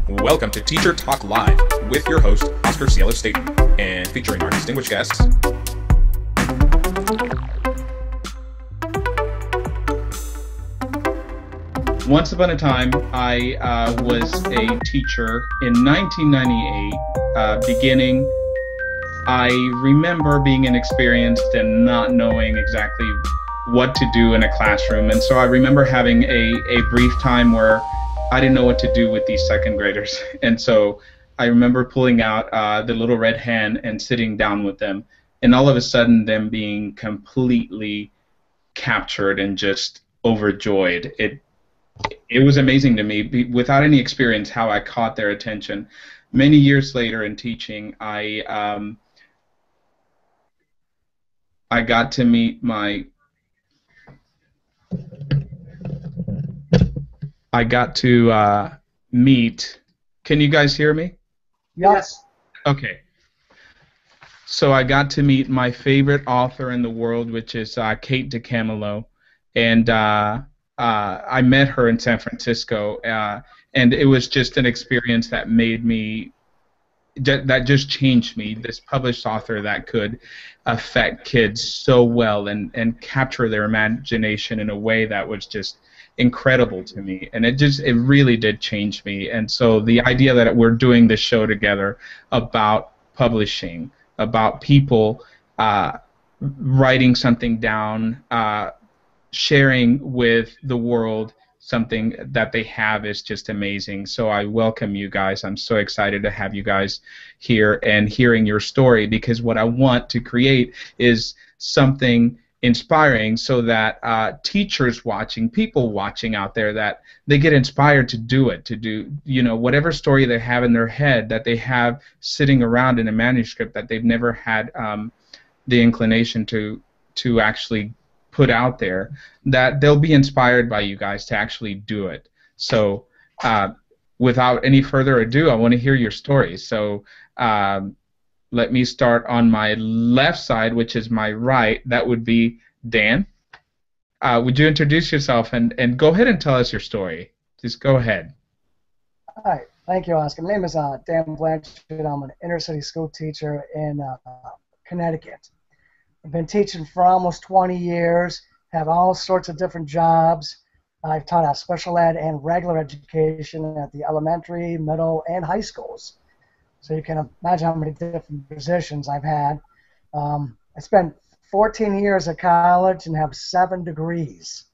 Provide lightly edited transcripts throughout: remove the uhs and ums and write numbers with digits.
Welcome to Teacher Talk Live with your host, Oscar Cielo Staten, and featuring our distinguished guests. Once upon a time, I was a teacher in 1998, beginning. I remember being inexperienced and not knowing exactly what to do in a classroom. And so I remember having a brief time where I didn't know what to do with these second graders. And so I remember pulling out the little red hen and sitting down with them. And all of a sudden them being completely captured and just overjoyed. It was amazing to me, without any experience, how I caught their attention. Many years later in teaching, I got to meet can you guys hear me? Yes. Okay. So I got to meet my favorite author in the world, which is Kate DeCamillo, and I met her in San Francisco, and it was just an experience that that just changed me. This published author that could affect kids so well and capture their imagination in a way that was just incredible to me, and it really did change me. And so the idea that we're doing this show together about publishing, about people writing something down, sharing with the world something that they have is just amazing. So I welcome you guys. I'm so excited to have you guys here and hearing your story, because what I want to create is something inspiring so that teachers watching, people watching out there, that they get inspired to do it, to do, whatever story they have in their head that they have sitting around in a manuscript that they've never had the inclination to actually put out there, that they'll be inspired by you guys to actually do it. So without any further ado, I want to hear your stories. So let me start on my left side, which is my right. That would be Dan. Would you introduce yourself and go ahead and tell us your story? Just go ahead. Hi, thank you, Oscar. My name is Dan Blanchard. I'm an inner city school teacher in Connecticut. I've been teaching for almost 20 years, have all sorts of different jobs. I've taught special ed and regular education at the elementary, middle, and high schools. So you can imagine how many different positions I've had. I spent 14 years at college and have 7 degrees.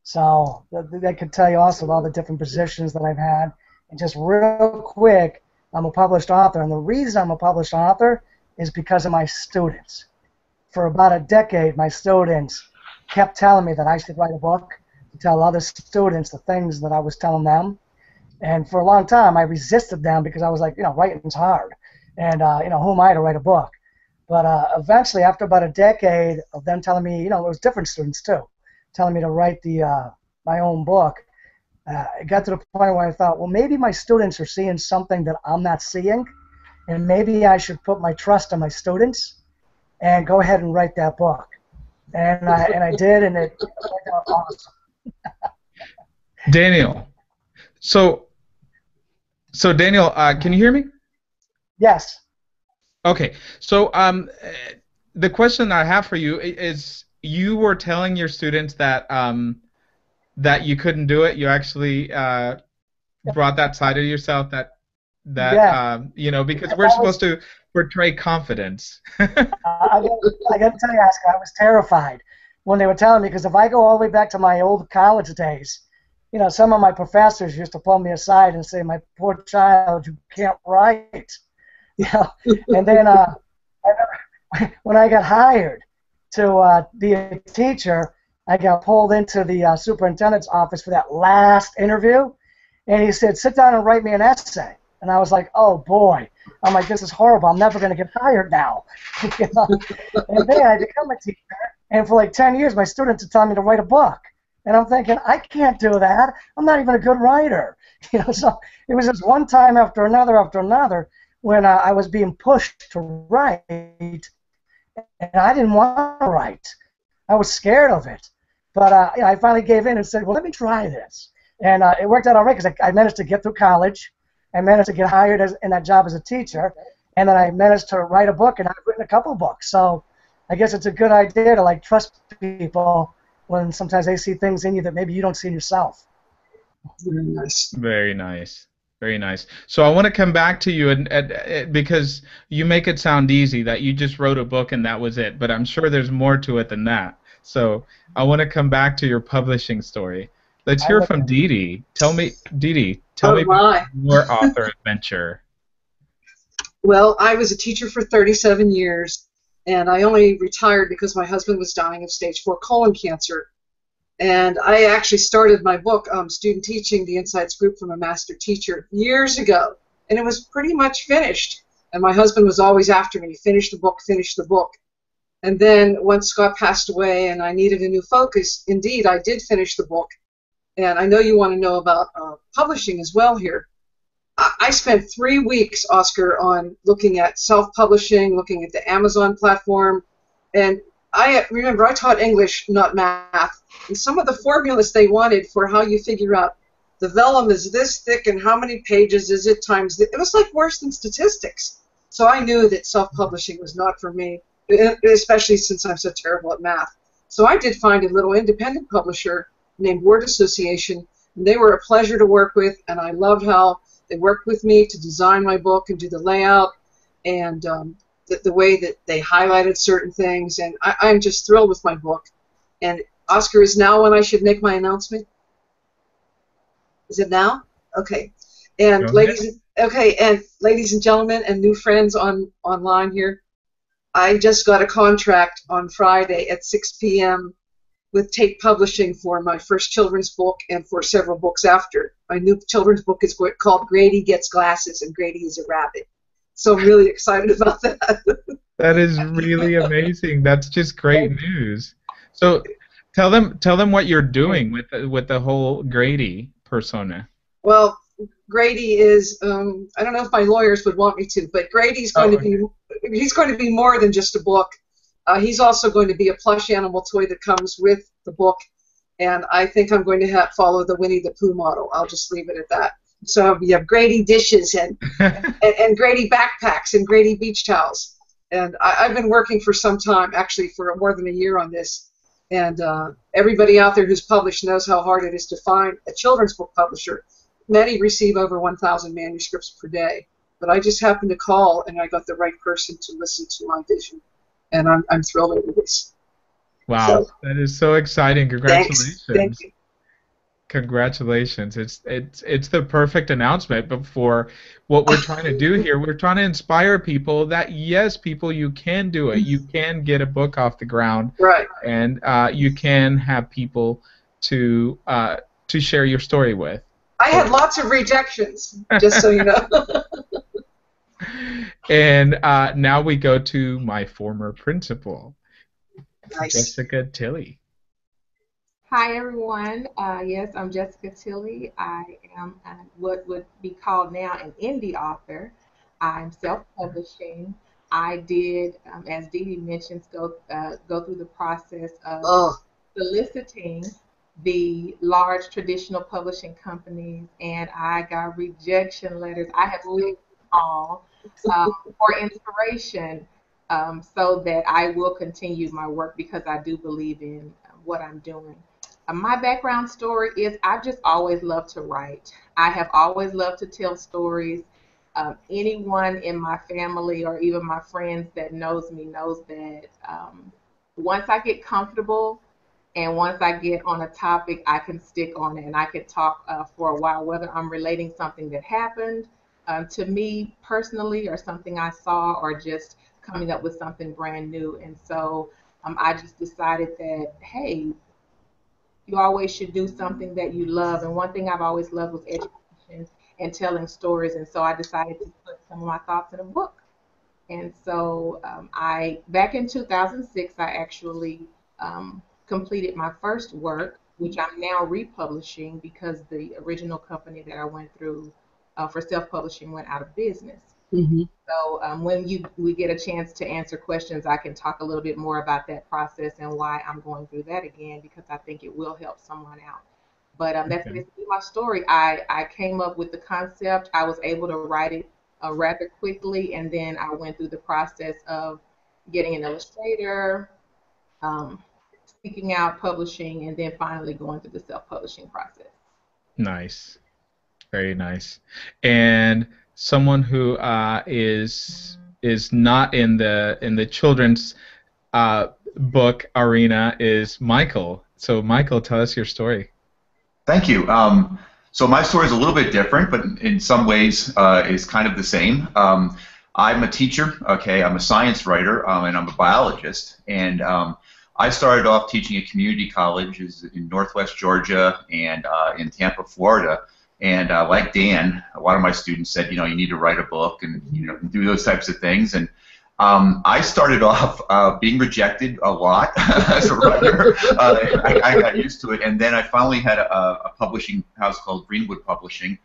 So that could tell you also all the different positions that I've had. And just real quick, I'm a published author. And the reason I'm a published author is because of my students. For about a decade, my students kept telling me that I should write a book to tell other students the things that I was telling them. And for a long time, I resisted them because I was like, writing's hard. And, who am I to write a book? But eventually, after about a decade of them telling me, it was different students too, telling me to write my own book, it got to the point where I thought, well, maybe my students are seeing something that I'm not seeing, and maybe I should put my trust in my students and go ahead and write that book. And I did, and it worked out awesome. Daniel, so Daniel, can you hear me? Yes. Okay. So the question I have for you is, you were telling your students that that you couldn't do it. You actually brought that side of yourself that because we're supposed to portray confidence. I got to tell you, Oscar, I was terrified when they were telling me, because if I go all the way back to my old college days, some of my professors used to pull me aside and say, "My poor child, you can't write." And then when I got hired to be a teacher, I got pulled into the superintendent's office for that last interview, and he said, "Sit down and write me an essay." And I was like, "Oh boy!" I'm like, "This is horrible. I'm never going to get hired now." And then I become a teacher, and for like 10 years, my students are telling me to write a book. And I'm thinking, I can't do that. I'm not even a good writer. So it was just one time after another when I was being pushed to write, and I didn't want to write. I was scared of it. But I finally gave in and said, well, let me try this. And it worked out all right because I managed to get through college. I managed to get hired in that job as a teacher, and then I managed to write a book, and I've written a couple books. So I guess it's a good idea to like trust people when sometimes they see things in you that maybe you don't see in yourself. Very nice. Very nice. Very nice. So I want to come back to you because you make it sound easy that you just wrote a book and that was it, but I'm sure there's more to it than that. So I want to come back to your publishing story. Let's hear from Dee Dee. Dee Dee, tell me about your author adventure. Well, I was a teacher for 37 years, and I only retired because my husband was dying of stage 4 colon cancer. And I actually started my book, Student Teaching, the Insights Group from a Master Teacher, years ago. And it was pretty much finished. And my husband was always after me, finish the book, finish the book. And then once Scott passed away and I needed a new focus, indeed, I did finish the book. And I know you want to know about publishing as well here. I spent 3 weeks, Oscar, on looking at self-publishing, looking at the Amazon platform, and I remember I taught English, not math, and some of the formulas they wanted for how you figure out the vellum is this thick and how many pages is it times it was like worse than statistics. So I knew that self-publishing was not for me, especially since I'm so terrible at math. So I did find a little independent publisher named Word Association, and they were a pleasure to work with, and I loved how they worked with me to design my book and do the layout and the way that they highlighted certain things, and I'm just thrilled with my book. And Oscar, is now when I should make my announcement? Is it now? Okay. And ladies and gentlemen and new friends online here, I just got a contract on Friday at 6 p.m. with Tate Publishing for my first children's book and for several books after. My new children's book is called Grady Gets Glasses, and Grady is a rabbit. So I'm really excited about that. That is really amazing. That's just great news. So tell them what you're doing with the whole Grady persona. Well, Grady is I don't know if my lawyers would want me to, but Grady's going to be more than just a book. He's also going to be a plush animal toy that comes with the book, and I think I'm going to follow the Winnie the Pooh model. I'll just leave it at that. So you have Grady dishes and Grady backpacks and Grady beach towels. And I've been working for some time, actually for more than a year on this. And everybody out there who's published knows how hard it is to find a children's book publisher. Many receive over 1,000 manuscripts per day. But I just happened to call, and I got the right person to listen to my vision. And I'm thrilled over this. Wow, so, that is so exciting! Congratulations! Thank you. Congratulations! It's the perfect announcement. But for what we're trying to do here, we're trying to inspire people that yes, people, you can do it. You can get a book off the ground, right? And you can have people to share your story with. I had lots of rejections, just so you know. And now we go to my former principal, nice. Jessica Tilley. Hi, everyone. Yes, I'm Jessica Tilley. I am what would be called now an indie author. I'm self-publishing. I did, as Dee Dee mentioned, go through the process of soliciting the large traditional publishing companies, and I got rejection letters. I have lived all for inspiration, so that I will continue my work because I do believe in what I'm doing. My background story is I've just always loved to write. I have always loved to tell stories. Anyone in my family or even my friends that knows me knows that once I get comfortable and once I get on a topic, I can stick on it and I can talk for a while, whether I'm relating something that happened to me personally or something I saw or just coming up with something brand new. And so I just decided that, hey, you always should do something that you love. And one thing I've always loved was education and telling stories. And so I decided to put some of my thoughts in a book. And so back in 2006, I actually completed my first work, which I'm now republishing because the original company that I went through for self-publishing went out of business. Mm-hmm. So when we get a chance to answer questions, I can talk a little bit more about that process and why I'm going through that again, because I think it will help someone out. But that's Okay. basically my story. I came up with the concept. I was able to write it rather quickly, and then I went through the process of getting an illustrator, um, seeking out publishing, and then finally going through the self-publishing process. Nice. Very nice. And someone who is not in the children's book arena is Michael. So Michael, tell us your story. Thank you. So my story is a little bit different, but in some ways is kind of the same. I'm a teacher, okay, I'm a science writer, and I'm a biologist. And I started off teaching at community colleges in Northwest Georgia and in Tampa, Florida. And like Dan, a lot of my students said, you know, you need to write a book and, you know, do those types of things. And I started off being rejected a lot as a writer. I got used to it, and then I finally had a publishing house called Greenwood Publishing,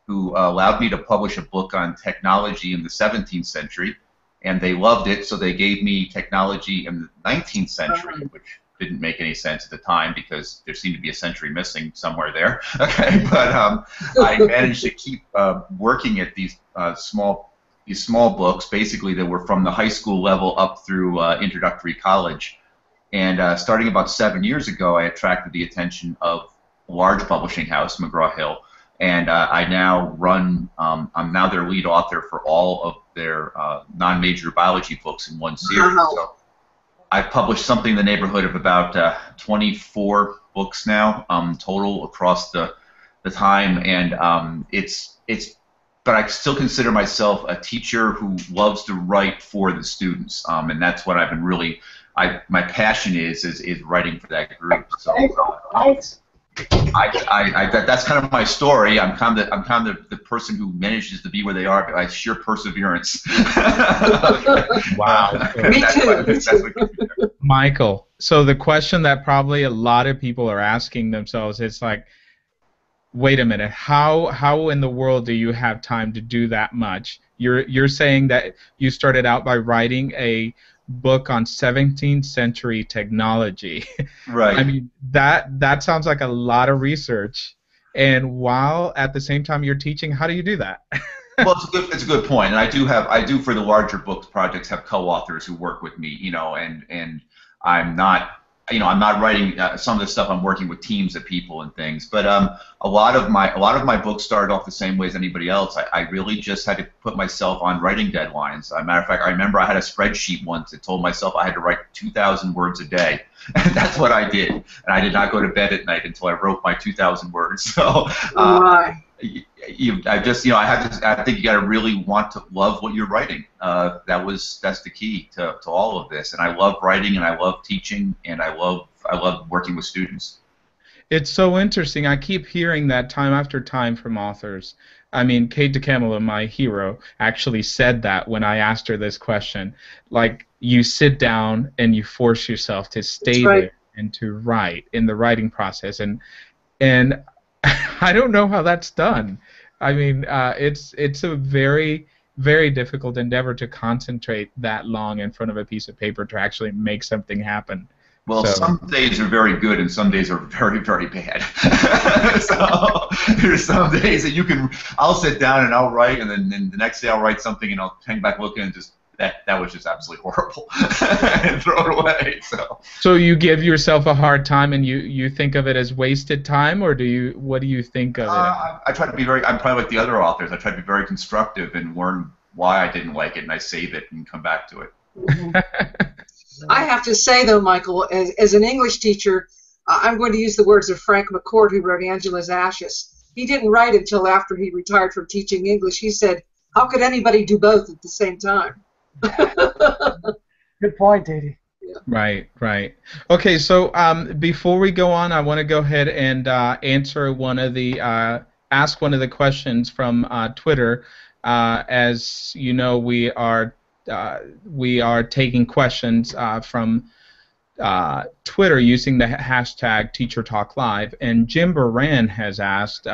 who allowed me to publish a book on technology in the 17th century, and they loved it, so they gave me technology in the 19th century, which didn't make any sense at the time because there seemed to be a century missing somewhere there. Okay, but I managed to keep working at these small books, basically that were from the high school level up through introductory college. And starting about 7 years ago, I attracted the attention of a large publishing house, McGraw-Hill, and I now run, I'm now their lead author for all of their non-major biology books in one series. Wow. So I've published something in the neighborhood of about 24 books now total across the time, and but I still consider myself a teacher who loves to write for the students, and that's what I've been really. My passion is writing for that group. So that's kind of my story. I'm kind of the person who manages to be where they are by sheer perseverance. Wow. Me too. That's what keeps me there. Michael, so the question that probably a lot of people are asking themselves is like, wait a minute, how in the world do you have time to do that much? You're saying that you started out by writing a book on 17th century technology. Right. I mean, that sounds like a lot of research. And while at the same time you're teaching, how do you do that? Well, it's a good point, and I do for the larger books projects have co-authors who work with me, you know, and I'm not. You know, I'm not writing some of the stuff. I'm working with teams of people and things. But a lot of my books started off the same way as anybody else. I really just had to put myself on writing deadlines. As a matter of fact, I remember I had a spreadsheet once that told myself I had to write 2,000 words a day, and that's what I did. And I did not go to bed at night until I wrote my 2,000 words. So. I think you got to really want to love what you're writing. That's the key to all of this. And I love writing, and I love teaching, and I love working with students. It's so interesting. I keep hearing that time after time from authors. I mean, Kate DeCamilla, my hero, actually said that when I asked her this question. Like, you sit down and you force yourself to stay there and to write in the writing process. And I don't know how that's done. I mean, it's a very, very difficult endeavor to concentrate that long in front of a piece of paper to actually make something happen. Well, So, some days are very good, and some days are very, very bad. So there's some days that I'll sit down and I'll write, and then the next day I'll write something, and I'll hang back looking and just that was just absolutely horrible, and throw it away. so you give yourself a hard time, and you think of it as wasted time, or what do you think of it? I try to be I'm probably like the other authors. I try to be very constructive and learn why I didn't like it, and I save it and come back to it. I have to say, though, Michael, as an English teacher, I'm going to use the words of Frank McCourt, who wrote Angela's Ashes. He didn't write until after he retired from teaching English. He said, how could anybody do both at the same time? Good point, Dee. Right. Okay, so before we go on, I want to go ahead and answer ask one of the questions from Twitter. As you know, we are taking questions from Twitter using the hashtag #TeacherTalkLive, and Jim Baran has asked,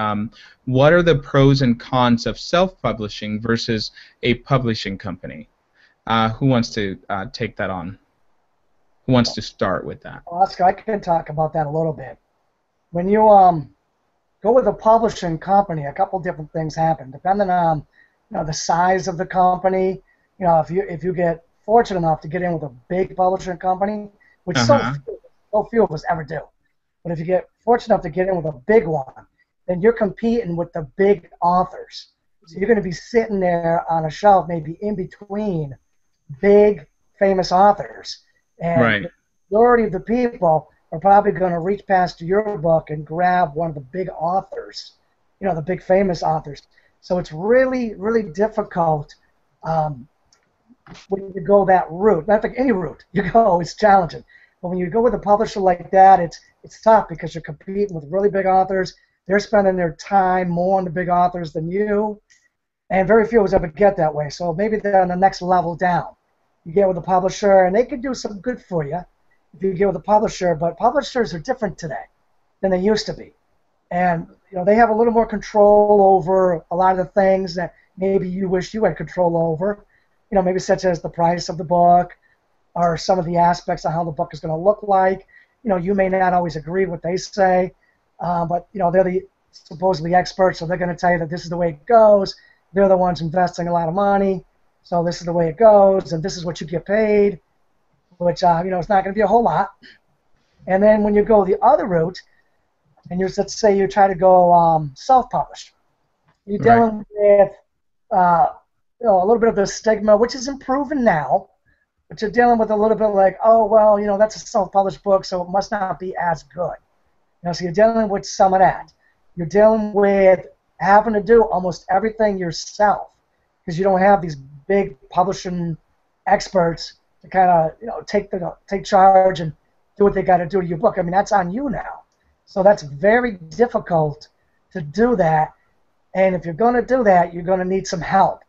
what are the pros and cons of self-publishing versus a publishing company? Who wants to take that on? Who wants to start with that? Oscar, I can talk about that a little bit. When you go with a publishing company, a couple different things happen depending on the size of the company. If you get fortunate enough to get in with a big publishing company, which so few of us ever do, but if you get fortunate enough to get in with a big one, then you're competing with the big authors. So you're going to be sitting there on a shelf, maybe in between big famous authors, and the majority of the people are probably going to reach past your book and grab one of the big authors, the big famous authors. So it's really, really difficult when you go that route. Not like any route you go, it's challenging. But when you go with a publisher like that, it's tough because you're competing with really big authors. They're spending their time more on the big authors than you, and very few of us ever get that way. So maybe they're on the next level down. You get with a publisher, and they can do some good for you if you get with a publisher, but publishers are different today than they used to be. And they have a little more control over a lot of the things that maybe you wish you had control over, maybe such as the price of the book or some of the aspects of how the book is going to look like. You may not always agree with what they say, but they're the supposedly experts, so they're going to tell you that this is the way it goes. They're the ones investing a lot of money, so this is the way it goes, and this is what you get paid, which, it's not going to be a whole lot. And then when you go the other route, and let's say you try to go self-published, you're dealing with a little bit of the stigma, which is improving now, but you're dealing with a little bit like, oh, well, that's a self-published book, so it must not be as good. So you're dealing with some of that. You're dealing with having to do almost everything yourself because you don't have these big publishing experts to kind of take charge and do what they got to do to your book. I mean, that's on you now. So that's very difficult to do that. And if you're going to do that, you're going to need some help.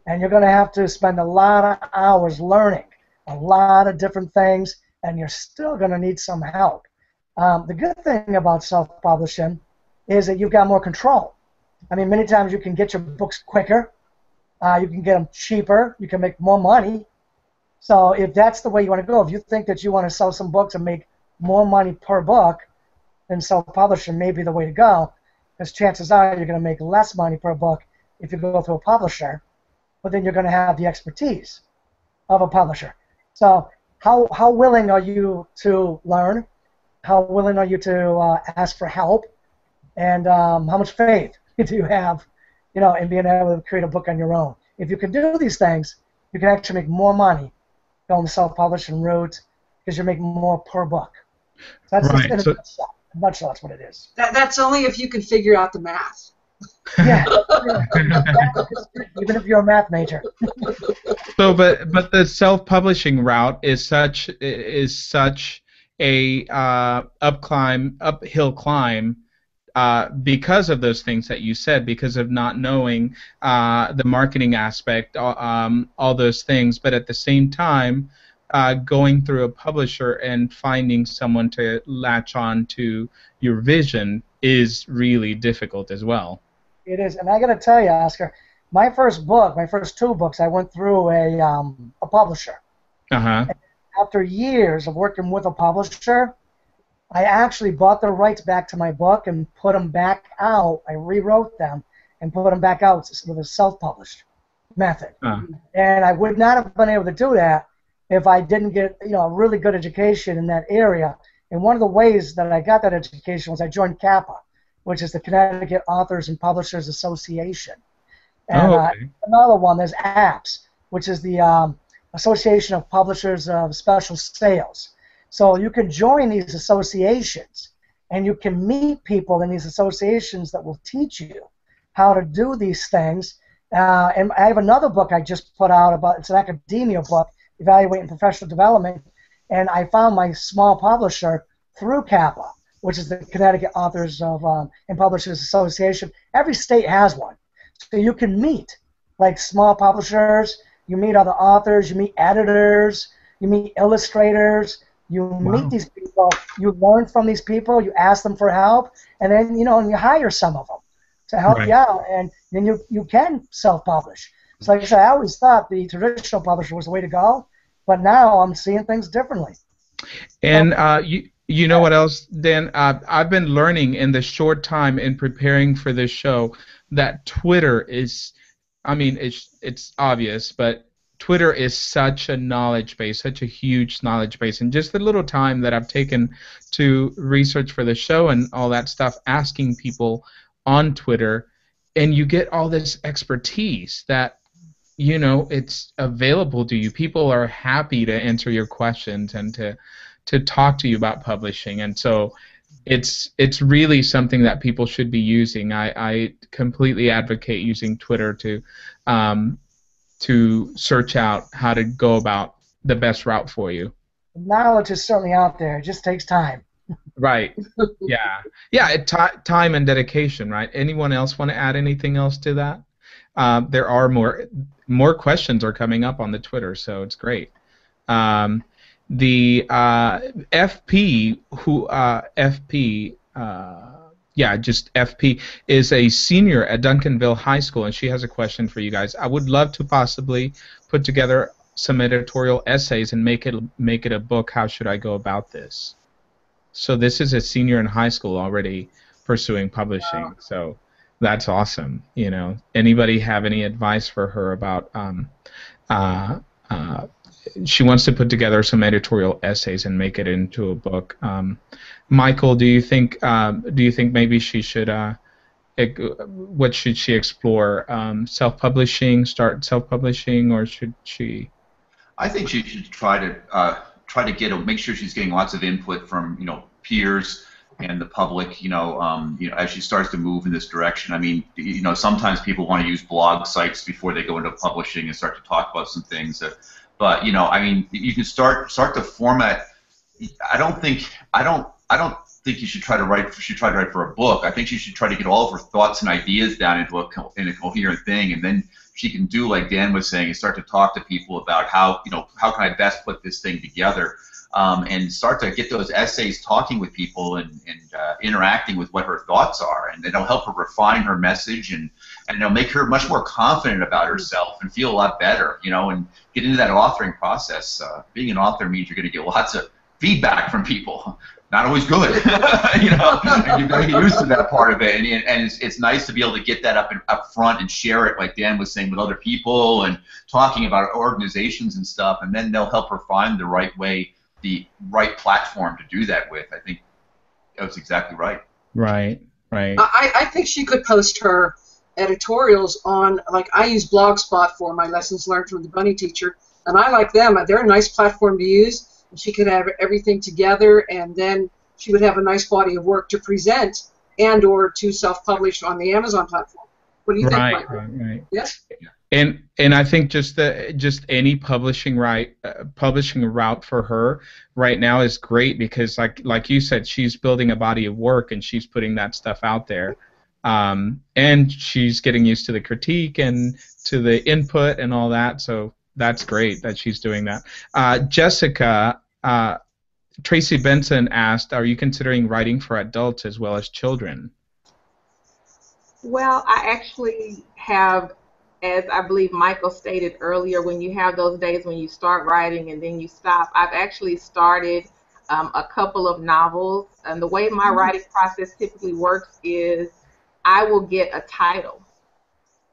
And you're going to have to spend a lot of hours learning a lot of different things, and you're still going to need some help. The good thing about self-publishing is that you've got more control. I mean, many times you can get your books quicker. You can get them cheaper. You can make more money. So if that's the way you want to go, if you think that you want to sell some books and make more money per book, then self-publishing may be the way to go, because chances are you're going to make less money per book if you go through a publisher, but then you're going to have the expertise of a publisher. So how willing are you to learn? How willing are you to ask for help? And how much faith do you have, in being able to create a book on your own? If you can do these things, you can actually make more money going the self-publishing route because you're making more per book. So that's just in a nutshell. In a nutshell, that's what it is. That's only if you can figure out the math. Yeah, even if you're a math major. So, but the self-publishing route is such a uphill climb because of those things that you said, because of not knowing the marketing aspect, all those things. But at the same time, going through a publisher and finding someone to latch on to your vision is really difficult as well. It is, and I got to tell you, Oscar, my first two books, I went through a publisher. Uh-huh. After years of working with a publisher, I actually bought the rights back to my book and put them back out. I rewrote them and put them back out with a self-published method. Uh-huh. And I would not have been able to do that if I didn't get a really good education in that area. And one of the ways that I got that education was I joined CAPA, which is the Connecticut Authors and Publishers Association. And another one, there's APPS, which is the Association of Publishers of Special Sales. So you can join these associations, and you can meet people in these associations that will teach you how to do these things. And I have another book I just put out it's an academia book, Evaluating Professional Development, and I found my small publisher through CAPA, which is the Connecticut Authors and Publishers Association. Every state has one. So you can meet like small publishers, you meet other authors, you meet editors, you meet illustrators, you meet these people, you learn from these people, you ask them for help, and then and you hire some of them to help you out, and then you can self-publish. So like I said, I always thought the traditional publisher was the way to go, but now I'm seeing things differently. And You know what else, Dan? I've been learning in the short time in preparing for this show that Twitter is, I mean, it's obvious, but Twitter is such a knowledge base, such a huge knowledge base. And just the little time that I've taken to research for the show and all that stuff, asking people on Twitter, and you get all this expertise that, you know, it's available to you. People are happy to answer your questions and to talk to you about publishing, and so it's really something that people should be using. I completely advocate using Twitter to search out how to go about the best route for you. Knowledge is certainly out there. It just takes time. Right. Yeah. Yeah. Time and dedication. Right. Anyone else want to add anything else to that? There are more questions are coming up on the Twitter, so it's great. The just FP is a senior at Duncanville High School, and she has a question for you guys. I would love to possibly put together some editorial essays and make it a book. How should I go about this? So this is a senior in high school already pursuing publishing. Wow. So that's awesome. You know, anybody have any advice for her about? She wants to put together some editorial essays and make it into a book. Michael, do you think maybe she should? What should she explore? Self-publishing, start self-publishing, or should she? I think she should try to make sure she's getting lots of input from peers and the public, as she starts to move in this direction. I mean, sometimes people want to use blog sites before they go into publishing and start to talk about some things. But I mean, you can start to format. I don't think you should try to write. She tried to write for a book. I think she should try to get all of her thoughts and ideas down into a coherent thing, and then she can do like Dan was saying, and start to talk to people about how can I best put this thing together, and start to get those essays talking with people and interacting with what her thoughts are, and it'll help her refine her message and it'll make her much more confident about herself and feel a lot better, and get into that authoring process. Being an author means you're going to get lots of feedback from people. Not always good, and you've got to get used to that part of it. And it's nice to be able to get that up front and share it, like Dan was saying, with other people and talking about organizations and stuff. And then they'll help her find the right way, the right platform to do that with. I think that was exactly right. Right. I think she could post her editorials on, like, I use Blogspot for my lessons learned from the Bunny Teacher, and I like them. They're a nice platform to use. She could have everything together, and then she would have a nice body of work to present and or to self-publish on the Amazon platform. What do you think, Mike? Right. Yes? And I think just any publishing route for her right now is great, because like you said, she's building a body of work and she's putting that stuff out there, and she's getting used to the critique and to the input and all that. So that's great that she's doing that. Jessica, Tracy Benson asked, are you considering writing for adults as well as children? Well, I actually have, as I believe Michael stated earlier, when you have those days when you start writing and then you stop, I've actually started a couple of novels. And the way my writing process typically works is I will get a title.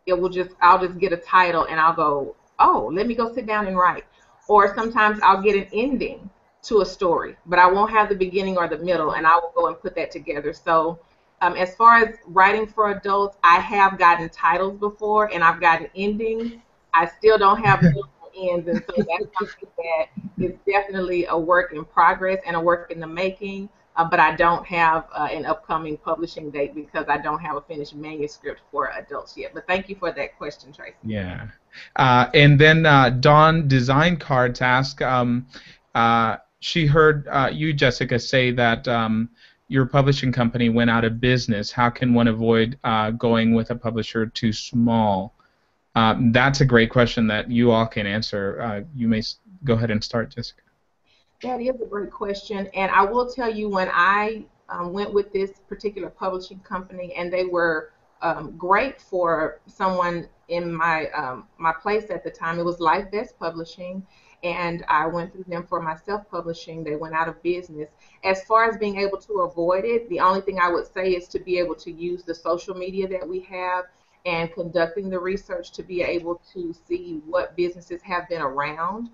I'll just get a title and I'll go, oh, let me go sit down and write. Or sometimes I'll get an ending to a story, but I won't have the beginning or the middle, and I will go and put that together. So as far as writing for adults, I have gotten titles before, and I've gotten endings. I still don't have middle ends, and so that's something that is definitely a work in progress and a work in the making. But I don't have an upcoming publishing date because I don't have a finished manuscript for adults yet. But thank you for that question, Tracy. Yeah. And then Dawn Design Cards asked, she heard you, Jessica, say that your publishing company went out of business. How can one avoid going with a publisher too small? That's a great question that you all can answer. You may go ahead and start, Jessica. That is a great question, and I will tell you, when I went with this particular publishing company, and they were great for someone in my my place at the time. It was Life Best Publishing, and I went through them for my self-publishing. They went out of business. As far as being able to avoid it, the only thing I would say is to be able to use the social media that we have and conducting the research to be able to see what businesses have been around,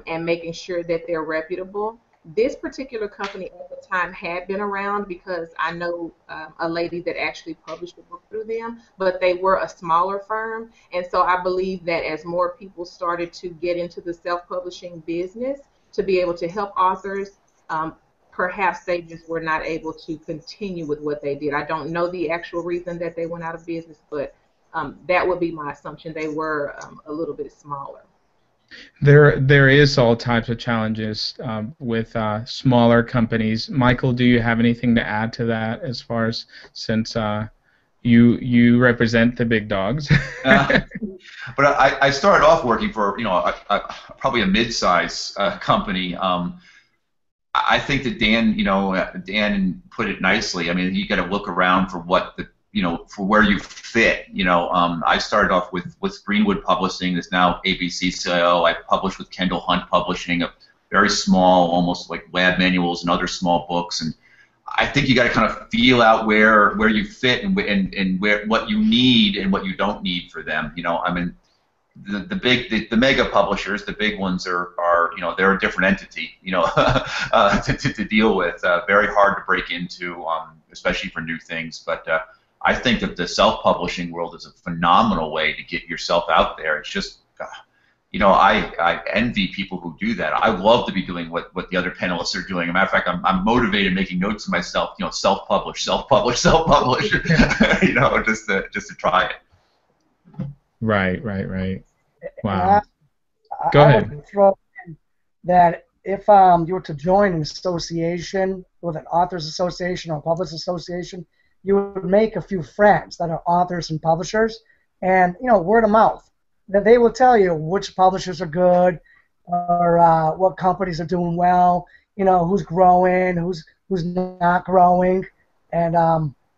and making sure that they're reputable. This particular company at the time had been around because I know a lady that actually published a book through them, but they were a smaller firm. And so I believe that as more people started to get into the self-publishing business to be able to help authors, perhaps they just were not able to continue with what they did. I don't know the actual reason that they went out of business, but that would be my assumption. They were a little bit smaller. There is all types of challenges with smaller companies. Michael, do you have anything to add to that as far as since you represent the big dogs? But I started off working for probably a mid-size company. I think that Dan put it nicely. I mean, you got to look around for what the for where you fit. I started off with Greenwood Publishing. That's now ABC-CIO. I published with Kendall Hunt Publishing, a very small, almost like lab manuals and other small books. And I think you got to kind of feel out where you fit and where what you need and what you don't need for them. I mean, the mega publishers, the big ones are they're a different entity, to deal with. Very hard to break into, especially for new things. But I think that the self-publishing world is a phenomenal way to get yourself out there. It's just, I envy people who do that. I love to be doing what the other panelists are doing. As a matter of fact, I'm motivated making notes to myself, self-publish, self-publish, self-publish, just to try it. Right. Wow. Go ahead. I would throw in that if you were to join an association, with an authors association or a publishers association, you would make a few friends that are authors and publishers, and word of mouth. Then they will tell you which publishers are good, or what companies are doing well. Who's growing, who's not growing, and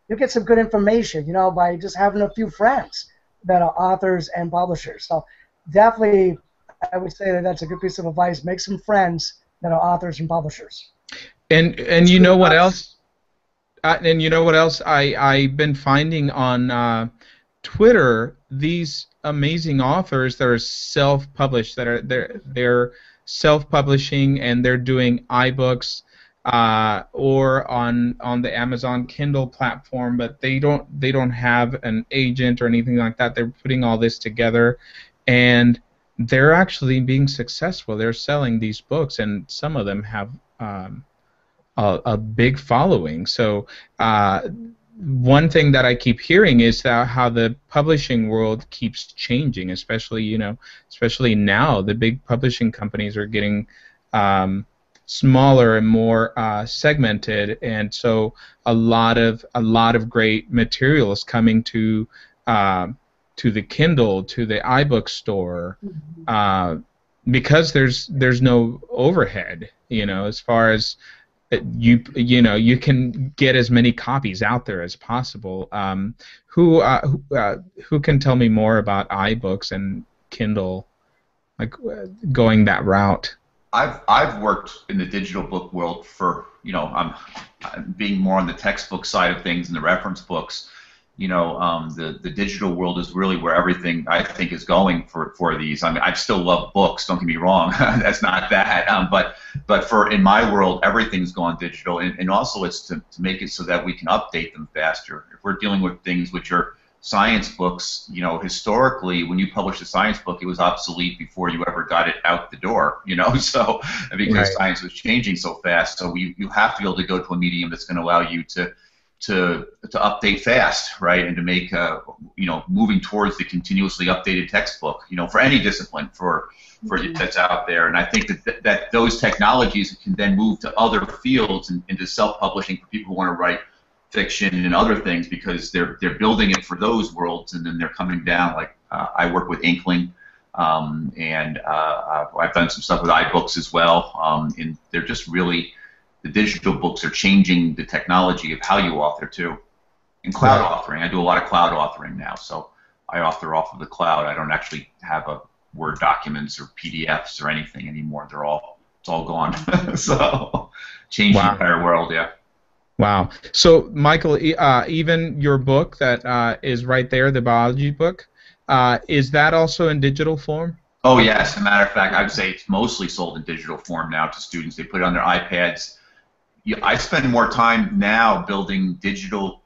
you'll get some good information. By just having a few friends that are authors and publishers. So definitely, I would say that that's a good piece of advice. Make some friends that are authors and publishers. And you know what else? And you know what else I've been finding on Twitter? These amazing authors that are self-published, they're self-publishing and they're doing iBooks or on the Amazon Kindle platform, but they don't have an agent or anything like that. They're putting all this together, and they're actually being successful. They're selling these books, and some of them have a big following. So one thing that I keep hearing is that how the publishing world keeps changing, especially now the big publishing companies are getting smaller and more segmented, and so a lot of great material is coming to the Kindle, to the iBook store, because there's no overhead, as far as you can get as many copies out there as possible. Who can tell me more about iBooks and Kindle, like going that route? I've worked in the digital book world for I'm being more on the textbook side of things and the reference books. The digital world is really where everything I think is going for these. I mean, I still love books. Don't get me wrong. That's not that. But for in my world, everything's gone digital, and also it's to make it so that we can update them faster. If we're dealing with things which are science books, historically, when you published a science book, it was obsolete before you ever got it out the door. So because right. Science was changing so fast, so you have to be able to go to a medium that's going to allow you to update fast, right, and to make moving towards the continuously updated textbook, for any discipline for that's out there. And I think that those technologies can then move to other fields and into self-publishing for people who want to write fiction and other things, because they're building it for those worlds, and then they're coming down. Like I work with Inkling, and I've done some stuff with iBooks as well, and they're just really. The digital books are changing the technology of how you author too. And cloud authoring, I do a lot of cloud authoring now, so I author off of the cloud. I don't actually have Word documents or PDFs or anything anymore. It's all gone. So changed the entire world. Yeah. Wow. So, Michael, even your book that is right there, the biology book, is that also in digital form? Oh, yes. As a matter of fact, I'd say it's mostly sold in digital form now to students. They put it on their iPads. I spend more time now building videos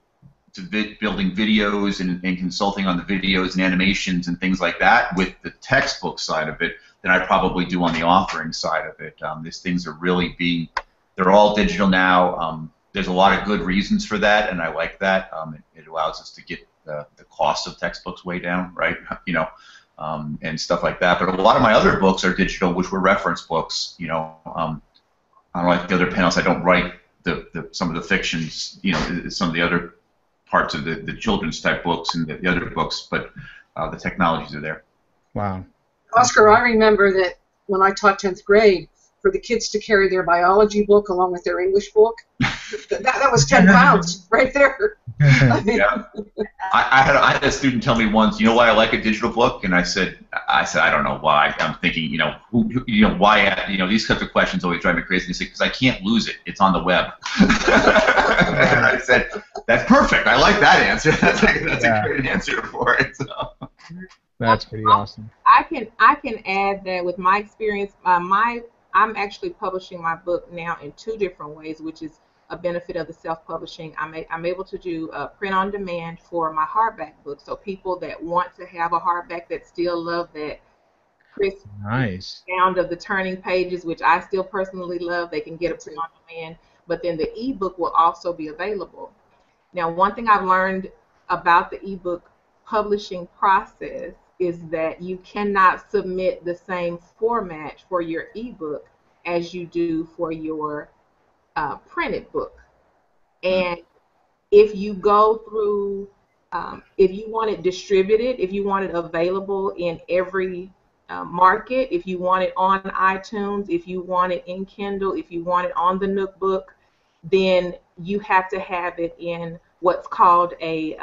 and consulting on the videos and animations and things like that with the textbook side of it than I probably do on the authoring side of it. These things are really they're all digital now. There's a lot of good reasons for that, and I like that. It allows us to get the cost of textbooks way down, right? And stuff like that. But a lot of my other books are digital, which were reference books. Unlike the other panels, I don't write some of the fictions, some of the other parts of the children's type books and the other books, but the technologies are there. Wow. Oscar, I remember that when I taught 10th grade, for the kids to carry their biology book along with their English book, that was 10 pounds right there. Yeah. I had a student tell me once, you know why I like a digital book? And I said, I don't know why. I'm thinking, why? These types of questions always drive me crazy. And he said, because I can't lose it. It's on the web. And I said, that's perfect. I like that answer. That's a great answer for it. So. That's pretty awesome. I can add that with my experience, I'm actually publishing my book now in 2 different ways, which is a benefit of the self-publishing. I'm able to do print on demand for my hardback book. So people that want to have a hardback that still love that crisp sound of the turning pages, which I still personally love, they can get a print on demand. But then the ebook will also be available. Now, one thing I've learned about the ebook publishing process is that you cannot submit the same format for your ebook as you do for your printed book. And if you go through, if you want it distributed, if you want it available in every market, if you want it on iTunes, if you want it in Kindle, if you want it on the Nook book, then you have to have it in what's called a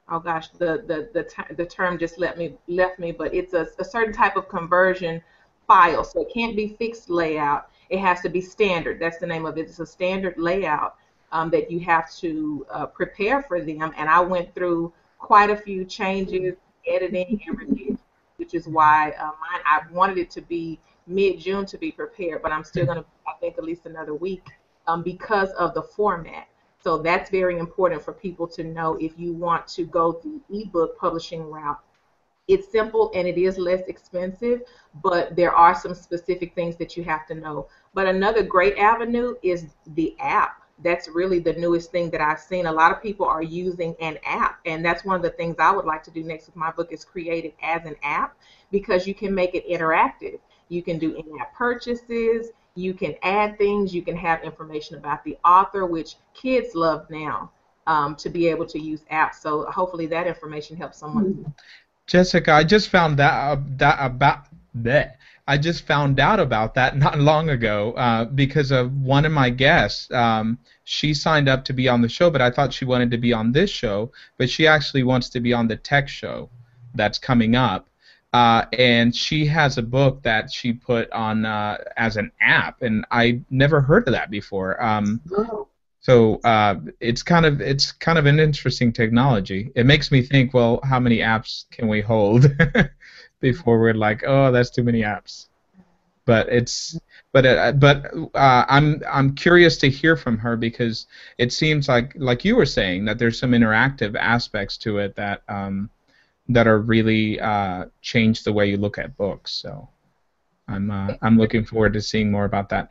oh gosh, the term just left me, but it's a certain type of conversion file. So it can't be fixed layout. It has to be standard. That's the name of it. It's a standard layout that you have to prepare for them. And I went through quite a few changes, editing, and review, which is why I wanted it to be mid-June to be prepared, but I'm still going to, I think, at least another week because of the format. So that's very important for people to know if you want to go the ebook publishing route. It's simple and it is less expensive, but there are some specific things that you have to know. But another great avenue is the app. That's really the newest thing that I've seen. A lot of people are using an app, and that's one of the things I would like to do next with my book is create it as an app, because you can make it interactive. You can do in-app purchases. You can add things. You can have information about the author, which kids love now, to be able to use apps. So hopefully that information helps someone. Jessica, I just found out about that not long ago because of one of my guests. She signed up to be on the show, but I thought she wanted to be on this show. But she actually wants to be on the tech show that's coming up. And she has a book that she put on as an app, and I never heard of that before. So it's kind of an interesting technology. It makes me think, well, how many apps can we hold before we're like, oh, that's too many apps. But I'm curious to hear from her, because it seems like you were saying that there's some interactive aspects to it that are really change the way you look at books. So I'm looking forward to seeing more about that.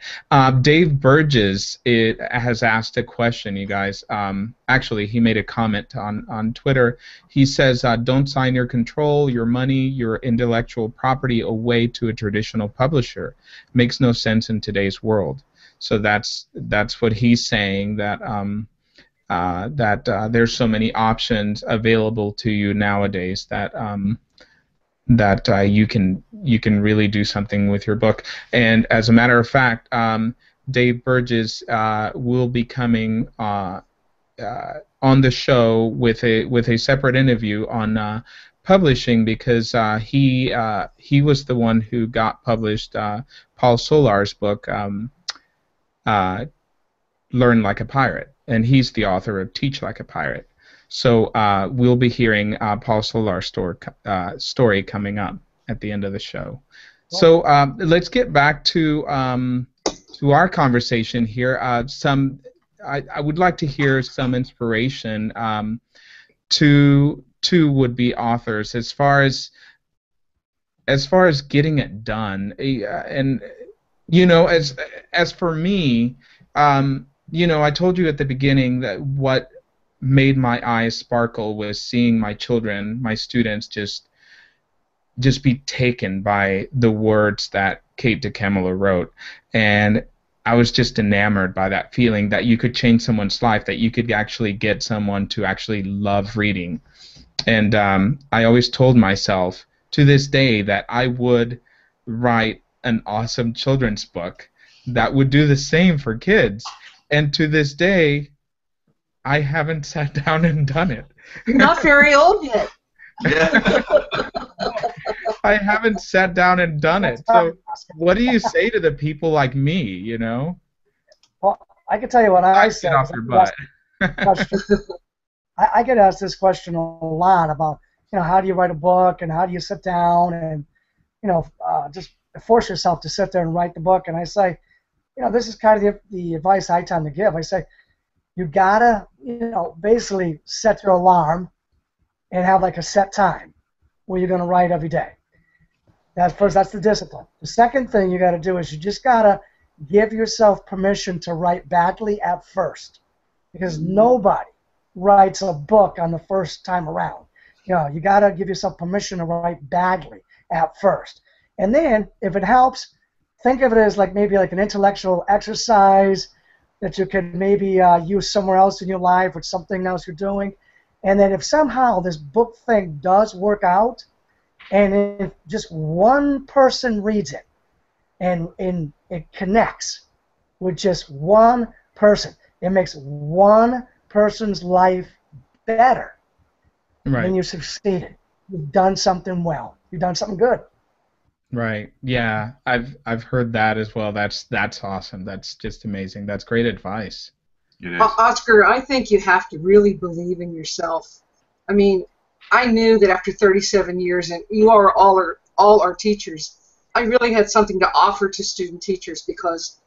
Dave Burgess has asked a question, you guys. Actually, he made a comment on Twitter. He says, don't sign your control, your money, your intellectual property away to a traditional publisher. Makes no sense in today's world. So that's what he's saying, that there's so many options available to you nowadays that you can really do something with your book. And as a matter of fact, Dave Burgess will be coming on the show with a separate interview on Self-Publishing because he was the one who got published Paul Solar's book, Learn Like a Pirate, and he's the author of Teach Like a Pirate. So we'll be hearing Paul Solar's story coming up at the end of the show. So let's get back to our conversation here. I would like to hear some inspiration to would-be authors as far as getting it done. And as for me, I told you at the beginning that what made my eyes sparkle was seeing my children, my students, just be taken by the words that Kate DeCamilla wrote. And I was just enamored by that feeling that you could change someone's life, that you could actually get someone to actually love reading. And I always told myself to this day that I would write an awesome children's book that would do the same for kids. And to this day, I haven't sat down and done it. You're not very old yet. Yeah. I haven't sat down and done it. So what do you say to the people like me, Well, I can tell you what I Get said. off your butt. I get asked this question a lot about, how do you write a book and how do you sit down and, just force yourself to sit there and write the book. And I say, this is kind of the advice I tend to give. I say, you gotta, basically set your alarm and have like a set time where you're gonna write every day. That's the discipline. The second thing you gotta do is you just gotta give yourself permission to write badly at first, because nobody writes a book on the first time around. You gotta give yourself permission to write badly at first, and then if it helps, think of it as maybe an intellectual exercise that you can maybe use somewhere else in your life or something else you're doing. And then if somehow this book thing does work out, and if just one person reads it and it connects with just one person, it makes one person's life better, Right. then you succeeded. You've done something well. You've done something good. Right. Yeah. I've heard that as well. That's awesome. That's just amazing. That's great advice. It is. Oscar, I think you have to really believe in yourself. I mean, I knew that after 37 years, and you are all our teachers, I really had something to offer to student teachers because,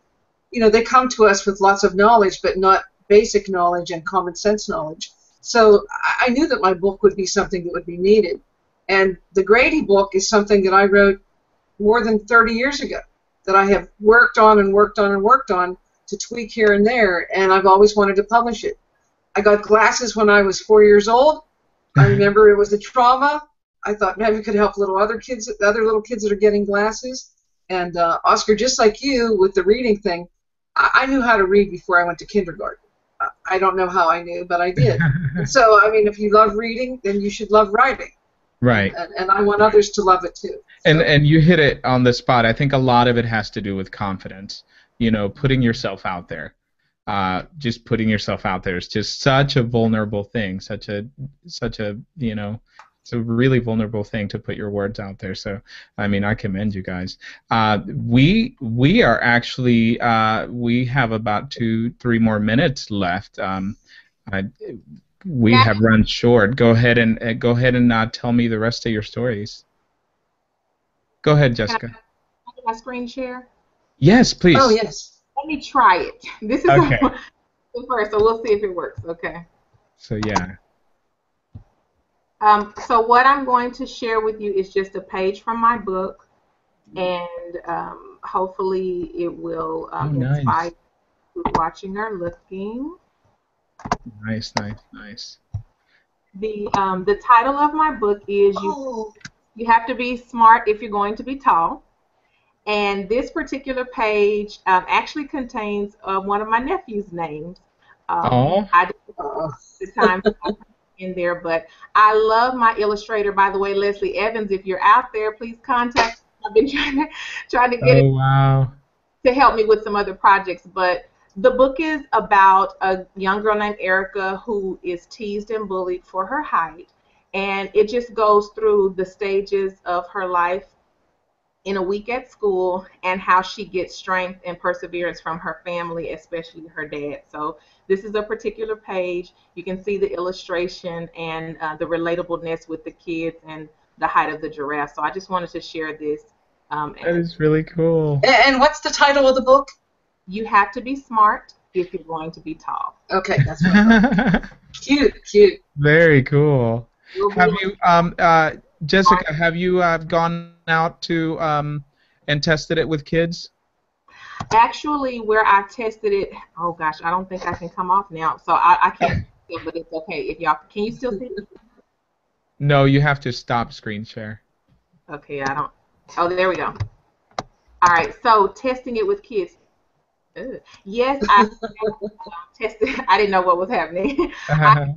they come to us with lots of knowledge, but not basic knowledge and common sense knowledge. So I knew that my book would be something that would be needed. And the Grady book is something that I wrote more than 30 years ago that I have worked on and worked on and worked on to tweak here and there, and I've always wanted to publish it. I got glasses when I was 4 years old. I remember it was a trauma. I thought maybe it could help other little kids that are getting glasses. And Oscar, just like you with the reading thing, I knew how to read before I went to kindergarten. I don't know how I knew, but I did. And so, I mean, if you love reading, then you should love writing. Right. And I want others to love it too. So. And you hit it on the spot. I think a lot of it has to do with confidence. Putting yourself out there. Just putting yourself out there is just such a vulnerable thing. Such a it's a really vulnerable thing to put your words out there. So, I mean, I commend you guys. We are actually we have about 2-3 more minutes left. We have run short. Go ahead and tell me the rest of your stories. Go ahead, Jessica. Can I do my screen share? Yes, please. Oh, yes. Let me try it. This is Okay. the first, so we'll see if it works. Okay. So yeah. So what I'm going to share with you is just a page from my book, and hopefully it will nice. inspire you watching or looking. Nice. The title of my book is You Have to Be Smart If You're Going to Be Tall. And this particular page actually contains one of my nephew's names. I didn't have the time to put in there, but I love my illustrator, by the way, Leslie Evans. If you're out there, please contact me. I've been trying to get it to help me with some other projects. But the book is about a young girl named Erica who is teased and bullied for her height. And it just goes through the stages of her life in a week at school and how she gets strength and perseverance from her family, especially her dad. So this is a particular page. You can see the illustration and the relatableness with the kids and the height of the giraffe. So I just wanted to share this. That is really cool. And what's the title of the book? You have to be smart if you're going to be tall. Okay, that's right. Cute, cute. Very cool. Have you, Jessica? Have you gone out to and tested it with kids? Actually, where I tested it, oh gosh, I don't think I can come off now, so I can't. But it's okay. If y'all, can you still see it? No, you have to stop screen share. Okay, I don't. Oh, there we go. All right, so testing it with kids. Ugh. Yes, I tested. I didn't know what was happening. I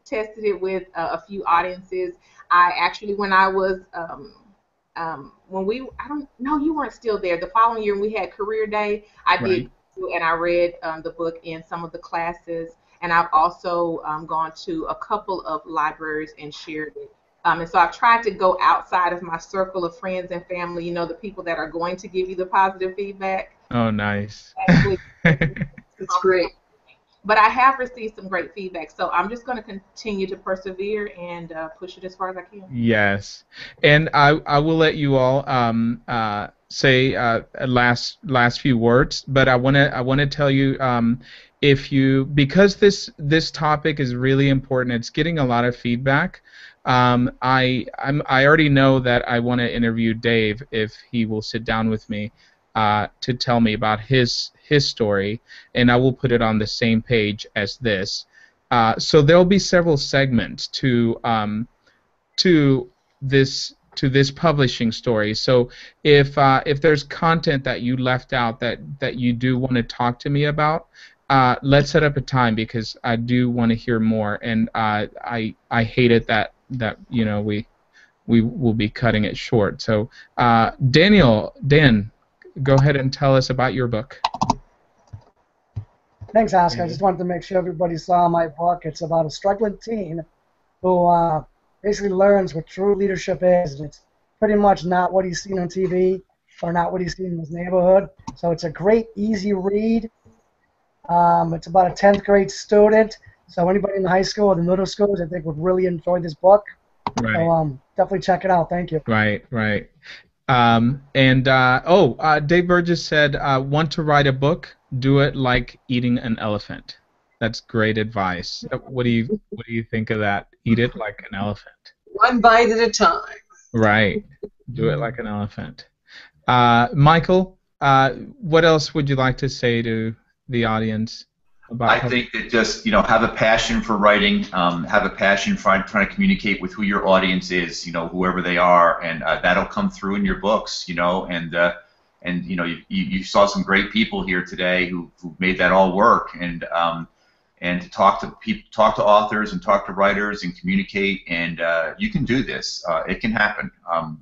tested it with a few audiences. I actually, when I was, when we, I don't know, you weren't still there. The following year, when we had Career Day, I did, and I read the book in some of the classes. And I've also gone to a couple of libraries and shared it. And so I've tried to go outside of my circle of friends and family, you know, the people that are going to give you the positive feedback. Oh, nice. It's great. But I have received some great feedback, so I'm just going to continue to persevere and push it as far as I can. Yes, and I will let you all say last few words, but I want to tell you because this topic is really important. It's getting a lot of feedback. I already know that I want to interview Dave if he will sit down with me to tell me about his story, and I will put it on the same page as this. So there'll be several segments to this publishing story. So if there's content that you left out that you do want to talk to me about, let's set up a time because I do want to hear more, and I hate it that you know we will be cutting it short. So Dan, go ahead and tell us about your book. Thanks, Oscar. I just wanted to make sure everybody saw my book. It's about a struggling teen who basically learns what true leadership is. And it's pretty much not what he's seen on TV or not what he's seen in his neighborhood. So it's a great, easy read. It's about a 10th grade student. So anybody in the high school or the middle schools, I think, would really enjoy this book. Right. So definitely check it out. Thank you. Right. Dave Burgess said, want to write a book? Do it like eating an elephant. That's great advice. What do you think of that? Eat it like an elephant. One bite at a time. Right. Do it like an elephant. Michael, what else would you like to say to the audience about? I think that just have a passion for writing, have a passion for trying to communicate with who your audience is, whoever they are, and that'll come through in your books, and you saw some great people here today who made that all work, and to talk to people, talk to authors, and talk to writers, and communicate, and you can do this. It can happen.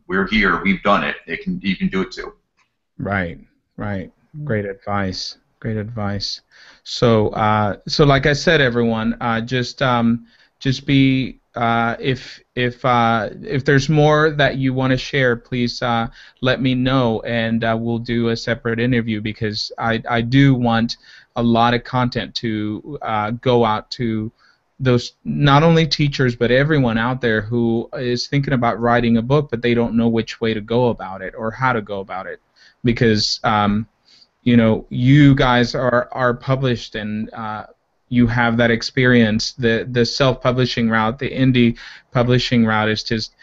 We're here. We've done it. You can do it too. Right. Great advice. Great advice. So like I said, everyone, just be if there's more that you want to share, please let me know, and we'll do a separate interview because I do want a lot of content to go out to those, not only teachers but everyone out there who is thinking about writing a book but they don't know which way to go about it or how to go about it, because you guys are published and you have that experience. The self-publishing route, the indie publishing route is just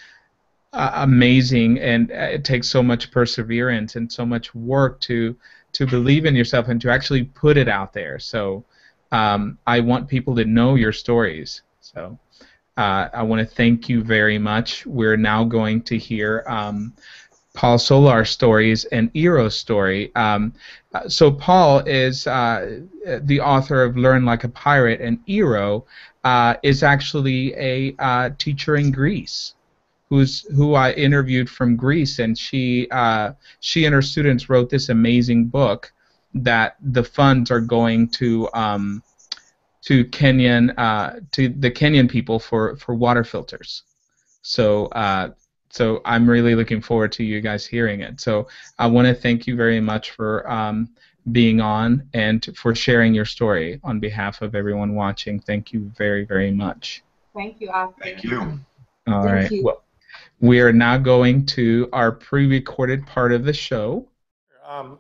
amazing, and it takes so much perseverance and so much work to believe in yourself and to actually put it out there. So I want people to know your stories. So I want to thank you very much. We're now going to hear Paul Solar's stories and Eero's story. So Paul is the author of Learn Like a Pirate, and Eero is actually a teacher in Greece who I interviewed from Greece, and she and her students wrote this amazing book that the funds are going to the Kenyan people for water filters. So I'm really looking forward to you guys hearing it. So I want to thank you very much for being on and for sharing your story on behalf of everyone watching. Thank you very, very much. Thank you, Oscar. Thank you. All Thank right. you. Well, we are now going to our pre-recorded part of the show.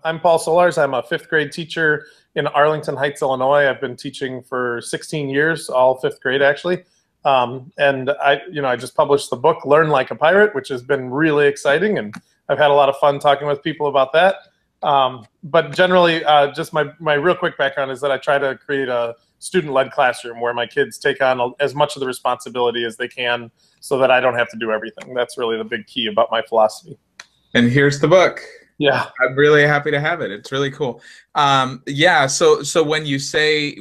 I'm Paul Solars. I'm a 5th grade teacher in Arlington Heights, Illinois. I've been teaching for 16 years, all 5th grade actually. And I just published the book Learn Like a Pirate, which has been really exciting, and I've had a lot of fun talking with people about that. But generally, just my real quick background is that I try to create a student-led classroom where my kids take on as much of the responsibility as they can so that I don't have to do everything. That's really the big key about my philosophy. And here's the book. Yeah, I'm really happy to have it. It's really cool. Yeah. So when you say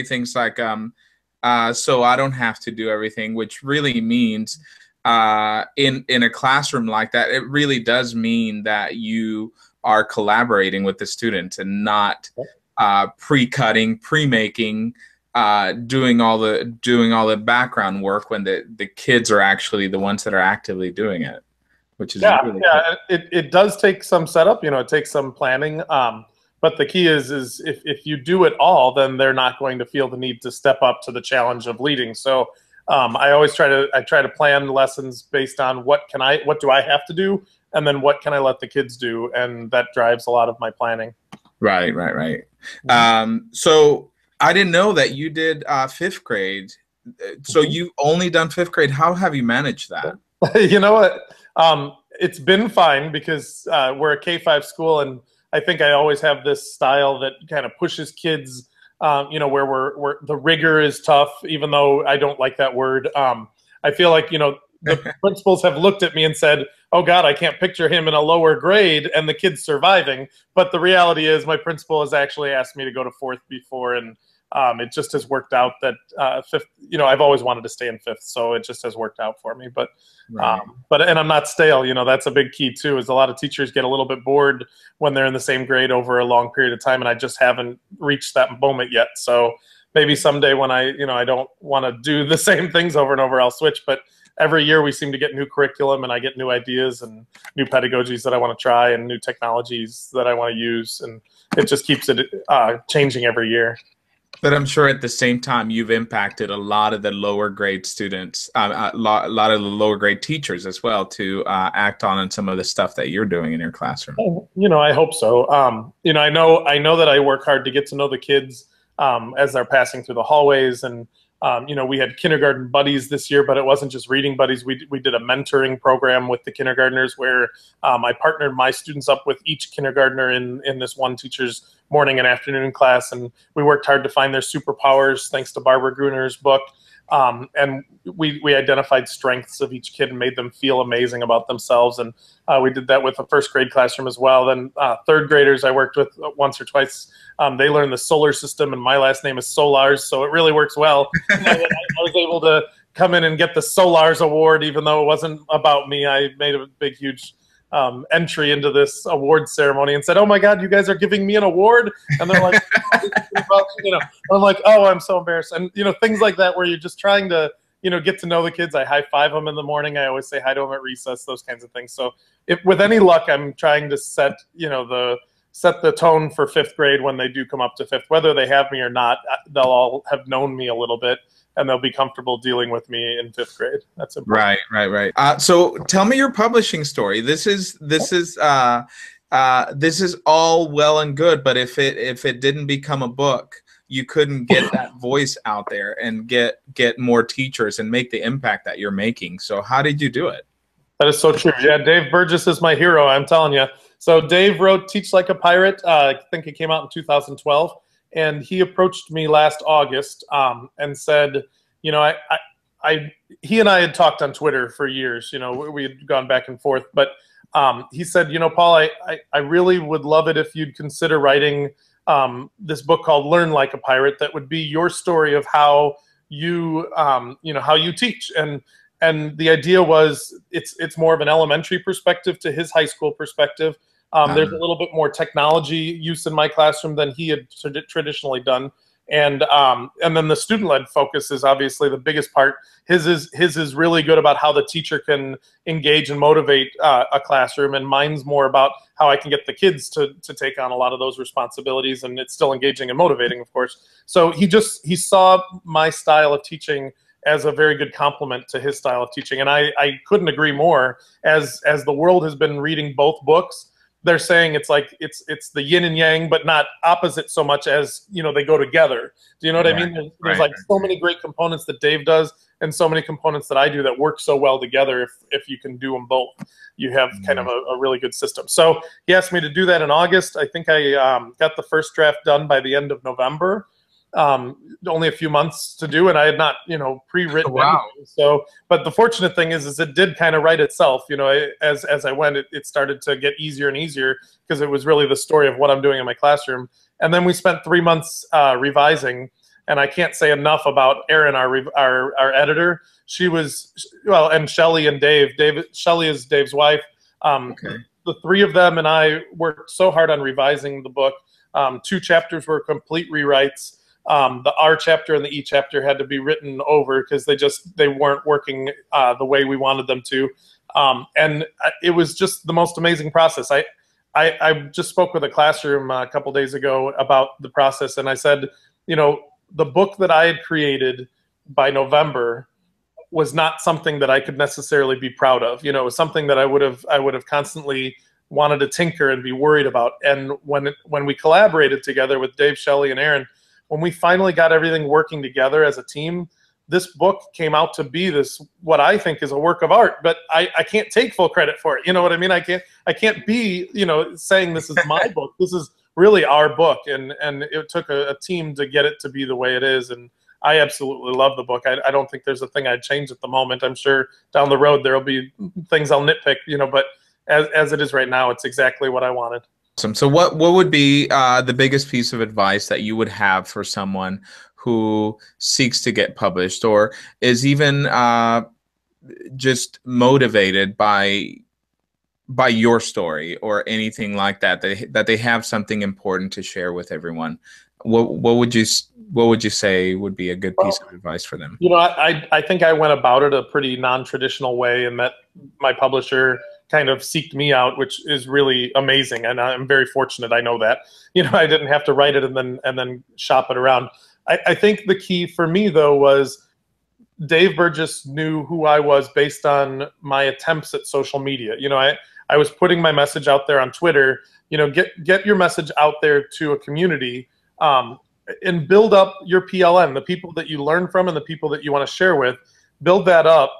things like so I don't have to do everything, which really means in a classroom like that, it really does mean that you are collaborating with the students and not pre-cutting, pre-making, doing all the background work when the kids are actually the ones that are actively doing it. Which is really cool. It does take some setup, it takes some planning. But the key is if you do it all, then they're not going to feel the need to step up to the challenge of leading. So I always try to plan lessons based on what do I have to do, and then what can I let the kids do, and that drives a lot of my planning. Right. So I didn't know that you did 5th grade. So you've only done 5th grade. How have you managed that? You know what? It's been fine because we're a K-5 school, and I think I always have this style that kind of pushes kids, where the rigor is tough, even though I don't like that word. I feel like, the principals have looked at me and said, oh God, I can't picture him in a lower grade and the kid's surviving. But the reality is my principal has actually asked me to go to 4th before, and it just has worked out that 5th, I've always wanted to stay in 5th, so it just has worked out for me. But and I'm not stale. That's a big key too. Is a lot of teachers get a little bit bored when they're in the same grade over a long period of time, and I just haven't reached that moment yet. So maybe someday when I don't want to do the same things over and over, I'll switch. But every year we seem to get new curriculum, and I get new ideas and new pedagogies that I want to try and new technologies that I want to use, and it just keeps it changing every year. But I'm sure at the same time you've impacted a lot of the lower grade students, a lot of the lower grade teachers as well to act on some of the stuff that you're doing in your classroom. I hope so. I know that I work hard to get to know the kids as they're passing through the hallways, and we had kindergarten buddies this year, but it wasn't just reading buddies. We did a mentoring program with the kindergartners where I partnered my students up with each kindergartner in this one teacher's morning and afternoon class, and we worked hard to find their superpowers thanks to Barbara Gruner's book. And we identified strengths of each kid and made them feel amazing about themselves. And we did that with a 1st grade classroom as well. Then 3rd graders I worked with once or twice. They learned the solar system, and my last name is Solars, so it really works well. I was able to come in and get the Solars Award, even though it wasn't about me. I made a big, huge entry into this award ceremony and said, "Oh my God, you guys are giving me an award!" And they're like, I'm like, "Oh, I'm so embarrassed." And things like that where you're just trying to get to know the kids. I high five them in the morning. I always say hi to them at recess. Those kinds of things. So if with any luck, I'm trying to set the tone for 5th grade when they do come up to 5th, whether they have me or not. They'll all have known me a little bit, and they'll be comfortable dealing with me in 5th grade. That's important. Right. So tell me your publishing story. This is all well and good, but if it didn't become a book, you couldn't get that voice out there and get more teachers and make the impact that you're making. So how did you do it? That is so true. Yeah, Dave Burgess is my hero, I'm telling you. So Dave wrote Teach Like a Pirate. I think it came out in 2012. And he approached me last August and said, he and I had talked on Twitter for years. We had gone back and forth. But he said, Paul, I really would love it if you'd consider writing this book called Learn Like a Pirate that would be your story of how you, how you teach. And the idea was it's more of an elementary perspective to his high school perspective. There's a little bit more technology use in my classroom than he had traditionally done. And then the student-led focus is obviously the biggest part. His is really good about how the teacher can engage and motivate a classroom, and mine's more about how I can get the kids to take on a lot of those responsibilities, and it's still engaging and motivating, of course. So he saw my style of teaching as a very good complement to his style of teaching, and I couldn't agree more. As the world has been reading both books, they're saying it's like it's the yin and yang, but not opposite so much as, you know, they go together. Do you know what I mean? There's like so many great components that Dave does, and so many components that I do that work so well together. If you can do them both, you have kind of a really good system. So he asked me to do that in August. I think I got the first draft done by the end of November. Only a few months to do, and I had not, you know, pre-written anything. So, but the fortunate thing is it did kind of write itself. You know, as I went, it started to get easier and easier, because it was really the story of what I'm doing in my classroom. And then we spent 3 months revising, and I can't say enough about Erin, our editor. She was, well, and Shelly and Dave. Shelly is Dave's wife. The three of them and I worked so hard on revising the book. 2 chapters were complete rewrites. The R chapter and the E chapter had to be written over because they weren't working the way we wanted them to, and it was just the most amazing process. I just spoke with a classroom a couple days ago about the process, and I said, you know, the book that I had created by November was not something that I could necessarily be proud of. You know, it was something that I would have constantly wanted to tinker and be worried about. And when we collaborated together with Dave, Shelley, and Erin, when we finally got everything working together as a team, this book came out to be this, what I think is a work of art, but I can't take full credit for it. You know what I mean? I can't be, you know, saying this is my book. This is really our book, and it took a team to get it to be the way it is. And I absolutely love the book. I don't think there's a thing I'd change at the moment. I'm sure down the road there'll be things I'll nitpick, you know, but as it is right now, it's exactly what I wanted. Awesome. So what would be the biggest piece of advice that you would have for someone who seeks to get published, or is even just motivated by your story or anything like that, that they have something important to share with everyone? What would you say would be a good piece of advice for them? You know, I think I went about it a pretty non-traditional way, and that my publisher kind of seeked me out, which is really amazing, and I'm very fortunate. I know that, you know, I didn't have to write it and then shop it around. I think the key for me though was Dave Burgess knew who I was based on my attempts at social media. You know, I was putting my message out there on Twitter. You know, get your message out there to a community, and build up your PLN, the people that you learn from and the people that you want to share with. Build that up,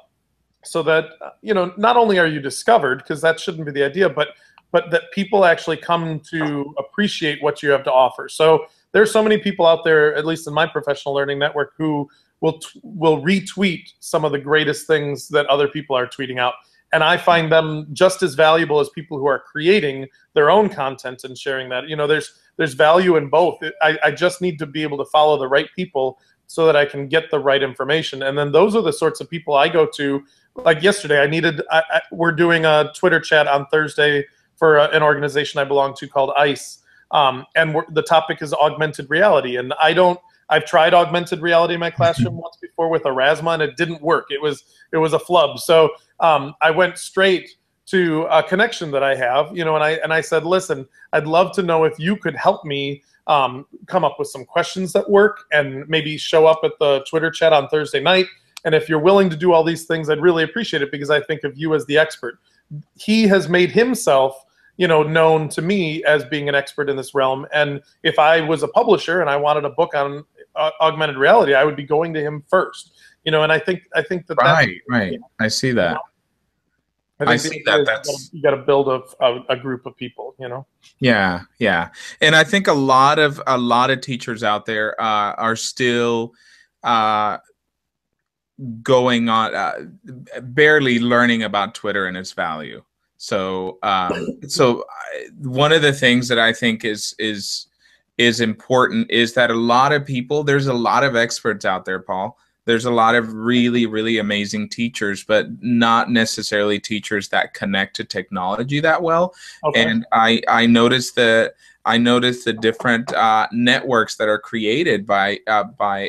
so that, you know, not only are you discovered, because that shouldn't be the idea, but that people actually come to appreciate what you have to offer. So there's so many people out there, at least in my professional learning network, who will retweet some of the greatest things that other people are tweeting out. And I find them just as valuable as people who are creating their own content and sharing that. You know, there's value in both. I just need to be able to follow the right people so that I can get the right information. And then those are the sorts of people I go to. Like yesterday, we're doing a Twitter chat on Thursday for an organization I belong to called ICE, and the topic is augmented reality. And I've tried augmented reality in my classroom once before with Erasma, and it didn't work. It was a flub. So I went straight to a connection that I have, you know, and I said, listen, I'd love to know if you could help me come up with some questions that work, and maybe show up at the Twitter chat on Thursday night. And if you're willing to do all these things, I'd really appreciate it, because I think of you as the expert. He has made himself, you know, known to me as being an expert in this realm. And if I was a publisher and I wanted a book on augmented reality, I would be going to him first. You know, and I think that right. I see that. You know, I see that. You got to build a group of people. You know. Yeah, and I think a lot of teachers out there are still going on, barely learning about Twitter and its value. So, one of the things that I think is important is that there's a lot of experts out there, Paul, There's a lot of really, really amazing teachers, but not necessarily teachers that connect to technology that well. Okay. And I noticed the different networks that are created by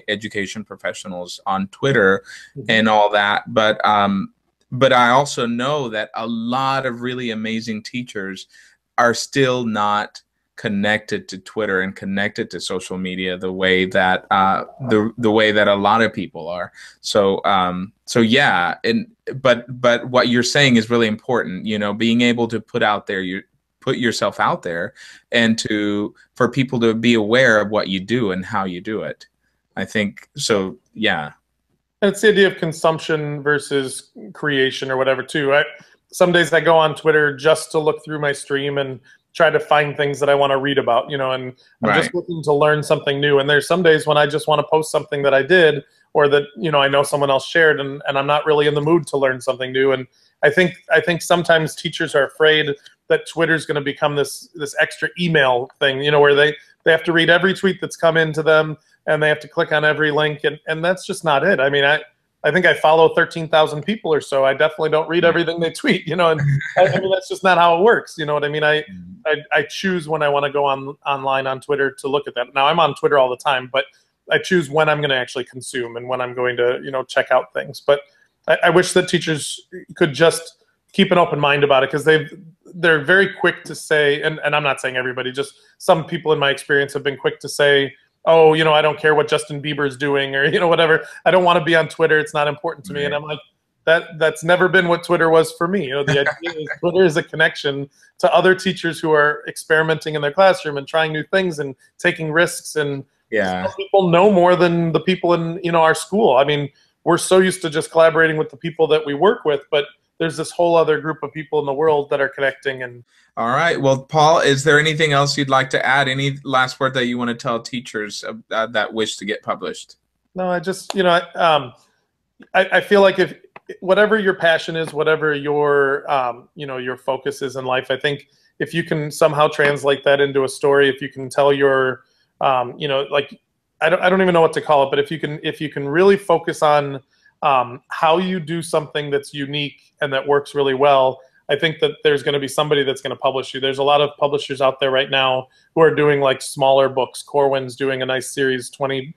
education professionals on Twitter and all that. But I also know that a lot of really amazing teachers are still not connected to Twitter and connected to social media the way that the way that a lot of people are. So yeah, but what you're saying is really important. You know, being able to put yourself out there, and for people to be aware of what you do and how you do it. I think so. Yeah. And it's the idea of consumption versus creation or whatever too. Some days I go on Twitter just to look through my stream and try to find things that I want to read about, you know, and I'm just looking to learn something new. And there's some days when I just want to post something that I did, or that, you know, I know someone else shared, and I'm not really in the mood to learn something new. And I think sometimes teachers are afraid that Twitter's going to become this extra email thing, you know, where they have to read every tweet that's come into them, and they have to click on every link, and that's just not it. I mean, I think I follow 13,000 people or so. I definitely don't read everything they tweet, you know, and I mean, that's just not how it works. You know what I mean? I choose when I want to go online on Twitter to look at that. Now, I'm on Twitter all the time, but I choose when I'm going to actually consume and when I'm going to, you know, check out things. But I wish that teachers could just keep an open mind about it, because they're very quick to say, and I'm not saying everybody, just some people in my experience have been quick to say, oh, you know, I don't care what Justin Bieber's doing, or, you know, whatever. I don't want to be on Twitter. It's not important to me. And I'm like, that's never been what Twitter was for me. You know, the idea is Twitter is a connection to other teachers who are experimenting in their classroom and trying new things and taking risks. And some people know more than the people in, you know, our school. I mean, we're so used to just collaborating with the people that we work with, but there's this whole other group of people in the world that are connecting. And all right. Well, Paul, is there anything else you'd like to add? Any last word that you want to tell teachers that wish to get published? No, I just, you know, I feel like if whatever your passion is, whatever your, you know, your focus is in life, I think if you can somehow translate that into a story, if you can tell your, you know, like, I don't even know what to call it, but if you can really focus on how you do something that's unique and that works really well, I think that there's going to be somebody that's going to publish you. There's a lot of publishers out there right now who are doing like smaller books. Corwin's doing a nice series, 20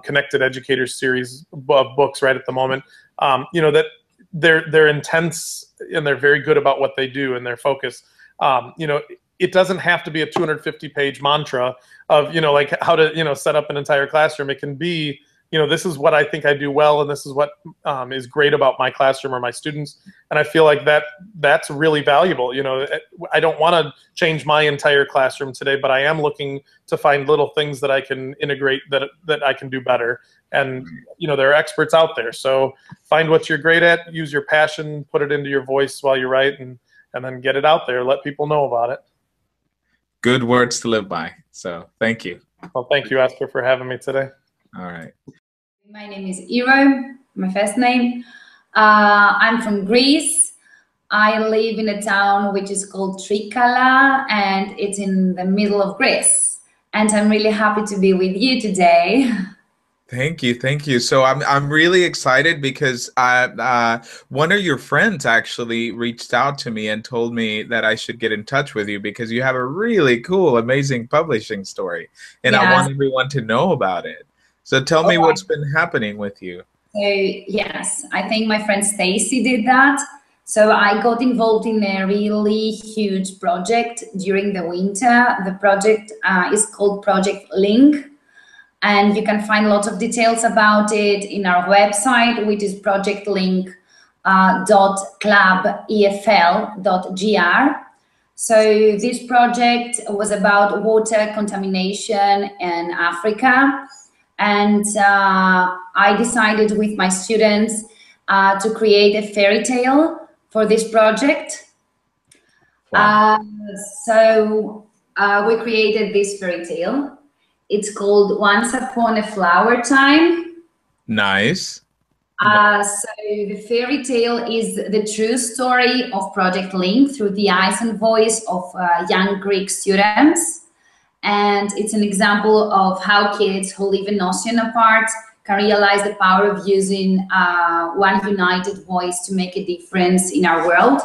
Connected Educators series of books right at the moment. You know, that they're intense and they're very good about what they do and their focus. You know, it doesn't have to be a 250-page mantra of, you know, like how to, you know, set up an entire classroom. It can be, you know, this is what I think I do well, and this is what is great about my classroom or my students. And I feel like that's really valuable. You know, I don't want to change my entire classroom today, but I am looking to find little things that I can integrate that I can do better. And, you know, there are experts out there. So find what you're great at, use your passion, put it into your voice while you write, and then get it out there. Let people know about it. Good words to live by. So thank you. Well, thank you, Oscar, for having me today. All right. My name is Iro, my first name. I'm from Greece. I live in a town which is called Trikala, and it's in the middle of Greece. And I'm really happy to be with you today. Thank you, thank you. So I'm really excited because one of your friends actually reached out to me and told me that I should get in touch with you because you have a really cool, amazing publishing story, and I want everyone to know about it. So tell me what's been happening with you. So yes, I think my friend Stacy did that. So I got involved in a really huge project during the winter. The project is called Project Link, and you can find lots of details about it in our website, which is projectlink.clubefl.gr. So this project was about water contamination in Africa. And I decided with my students to create a fairy tale for this project. Wow. So we created this fairy tale. It's called Once Upon a Flower Time. Nice. So the fairy tale is the true story of Project Link through the eyes and voice of young Greek students. And it's an example of how kids who live an ocean apart can realize the power of using one united voice to make a difference in our world.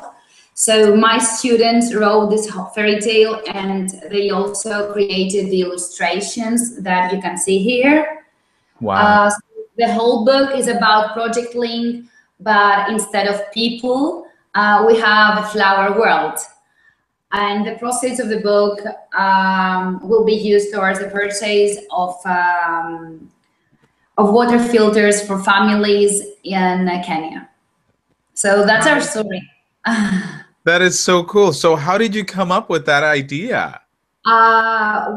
So my students wrote this fairy tale, and they also created the illustrations that you can see here. Wow. So the whole book is about Project Link, but instead of people, we have a flower world. And the proceeds of the book will be used towards the purchase of water filters for families in Kenya. So that's our story. That is so cool. So how did you come up with that idea? I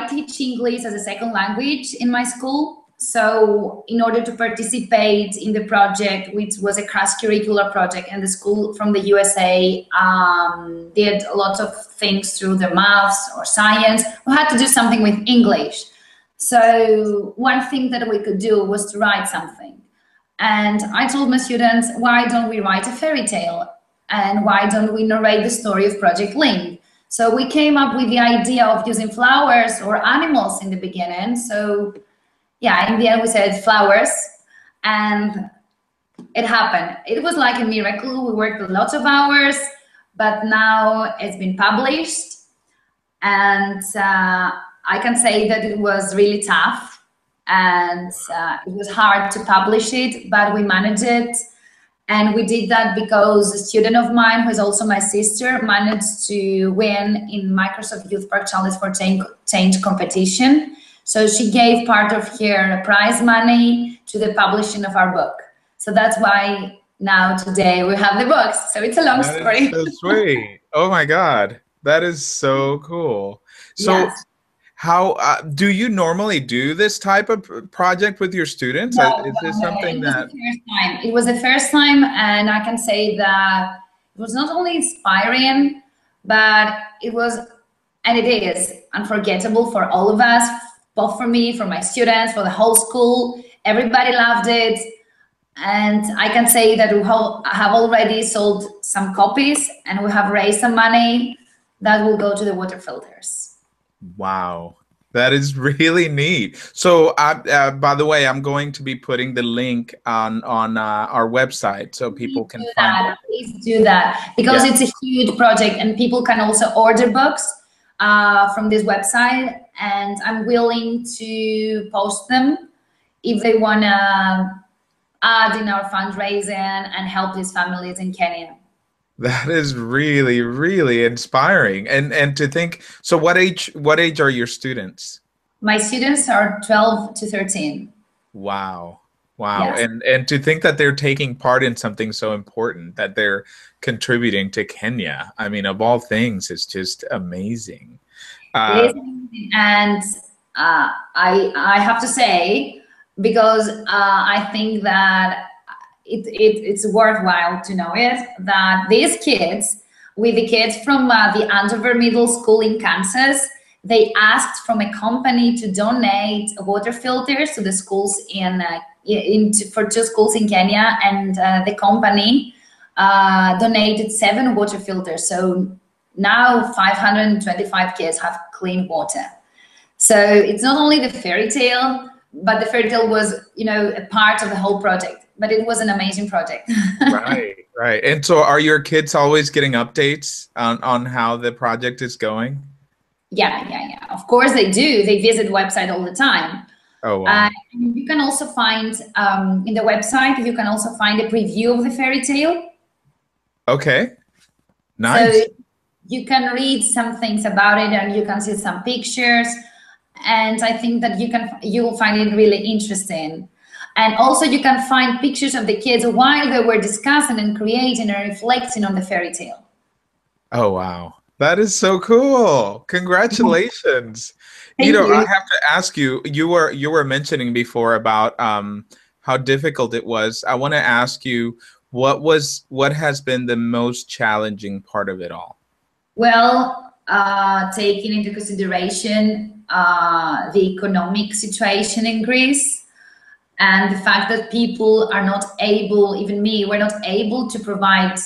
teach English as a second language in my school. So in order to participate in the project, which was a cross-curricular project, and the school from the USA did a lot of things through the maths or science, we had to do something with English. So one thing that we could do was to write something. And I told my students, why don't we write a fairy tale? And why don't we narrate the story of Project Link? So we came up with the idea of using flowers or animals in the beginning. So yeah, in the end we said flowers, and it happened. It was like a miracle. We worked a lot of hours, but now it's been published. And I can say that it was really tough, and it was hard to publish it, but we managed it. And we did that because a student of mine, who is also my sister, managed to win in Microsoft Youth Park Challenge for Change competition. So she gave part of her prize money to the publishing of our book. So that's why now today we have the books. So it's a long story. That is so sweet. Oh my God. That is so cool. So yes. How do you normally do this type of project with your students? Is this something that... It was the first time, and I can say that it was not only inspiring, but it was, and it is, unforgettable for all of us, both for me, for my students, for the whole school. Everybody loved it. And I can say that we have already sold some copies, and we have raised some money that will go to the water filters. Wow, that is really neat. So, by the way, I'm going to be putting the link on our website so people can find it. Please do that, because it's a huge project, and people can also order books from this website, and I'm willing to post them if they want to add in our fundraising and help these families in Kenya. That is really, really inspiring. And to think, so what age are your students? My students are 12 to 13. Wow. Wow. Yes. And to think that they're taking part in something so important, that they're contributing to Kenya. I mean, of all things, it's just amazing. It is amazing. And I have to say, because I think that it's worthwhile to know it, that these kids, with the kids from the Andover Middle School in Kansas, they asked from a company to donate water filters to the schools for 2 schools in Kenya, and the company donated 7 water filters. So now 525 kids have clean water. So it's not only the fairy tale, but the fairy tale was, a part of the whole project. But it was an amazing project. Right. And so are your kids always getting updates on how the project is going? Yeah. Of course they do. They visit the website all the time. Oh, wow. You can also find, in the website, you can also find a preview of the fairy tale. Okay. Nice. So you can read some things about it, and you can see some pictures. And I think that you will find it really interesting. And also you can find pictures of the kids while they were discussing and creating and reflecting on the fairy tale. Oh, wow. That is so cool. Congratulations. Thank you. I have to ask you, you were mentioning before about how difficult it was. I want to ask you, what has been the most challenging part of it all? Well, taking into consideration the economic situation in Greece, and the fact that people are not able, even me, we're not able to provide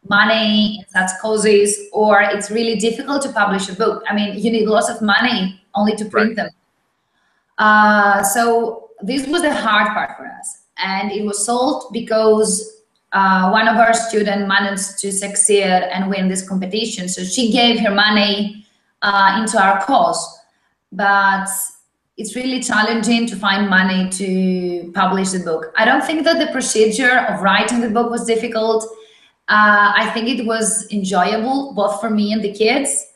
money in such causes, or it's really difficult to publish a book. I mean, you need lots of money only to print them. So this was the hard part for us. And it was solved because one of our students managed to succeed and win this competition. So she gave her money into our cause. But it's really challenging to find money to publish the book. I don't think that the procedure of writing the book was difficult. I think it was enjoyable, both for me and the kids,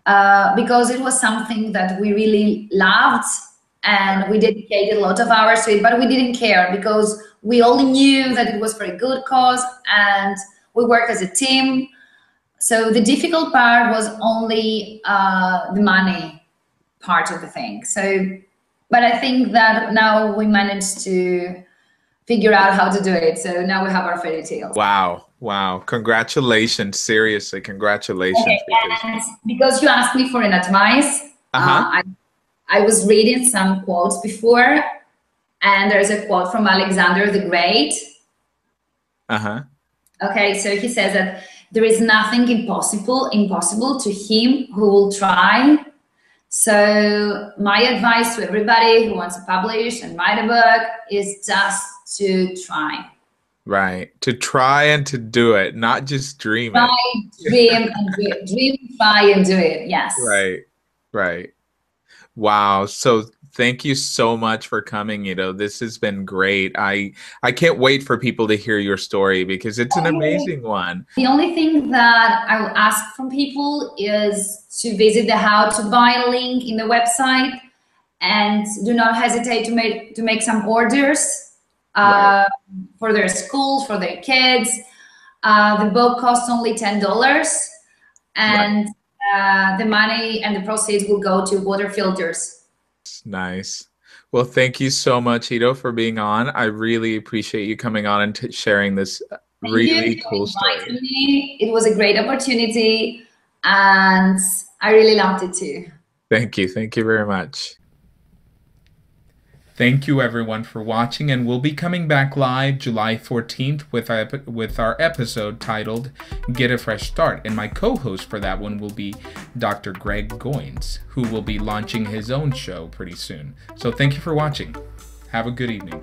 because it was something that we really loved and we dedicated a lot of hours to it, but we didn't care because we all knew that it was for a good cause and we worked as a team. So the difficult part was only the money part of the thing. So, but I think that now we managed to figure out how to do it. So now we have our fairy tale. Wow. Wow. Congratulations. Seriously, congratulations. Okay, and because you asked me for an advice, I was reading some quotes before, and there's a quote from Alexander the Great. Okay, so he says that there is nothing impossible to him who will try. So my advice to everybody who wants to publish and write a book is just to try. Right. To try and to do it, not just dream try, it. Dream, and do it. Dream, try, and do it. Yes. Right. Right. Wow. So thank you so much for coming, Ito. This has been great. I can't wait for people to hear your story because it's an amazing one. The only thing that I will ask from people is to visit the how to buy link in the website and do not hesitate to make some orders. Right. For their schools, for their kids. The book costs only $10, and the money and the proceeds will go to water filters. Nice. Well, thank you so much, Ito, for being on. I really appreciate you coming on and sharing this really cool story. Me. It was a great opportunity, and I really loved it too. Thank you. Thank you very much. Thank you everyone for watching, and we'll be coming back live July 14th with our episode titled Get a Fresh Start, and my co-host for that one will be Dr. Greg Goins, who will be launching his own show pretty soon. So thank you for watching. Have a good evening.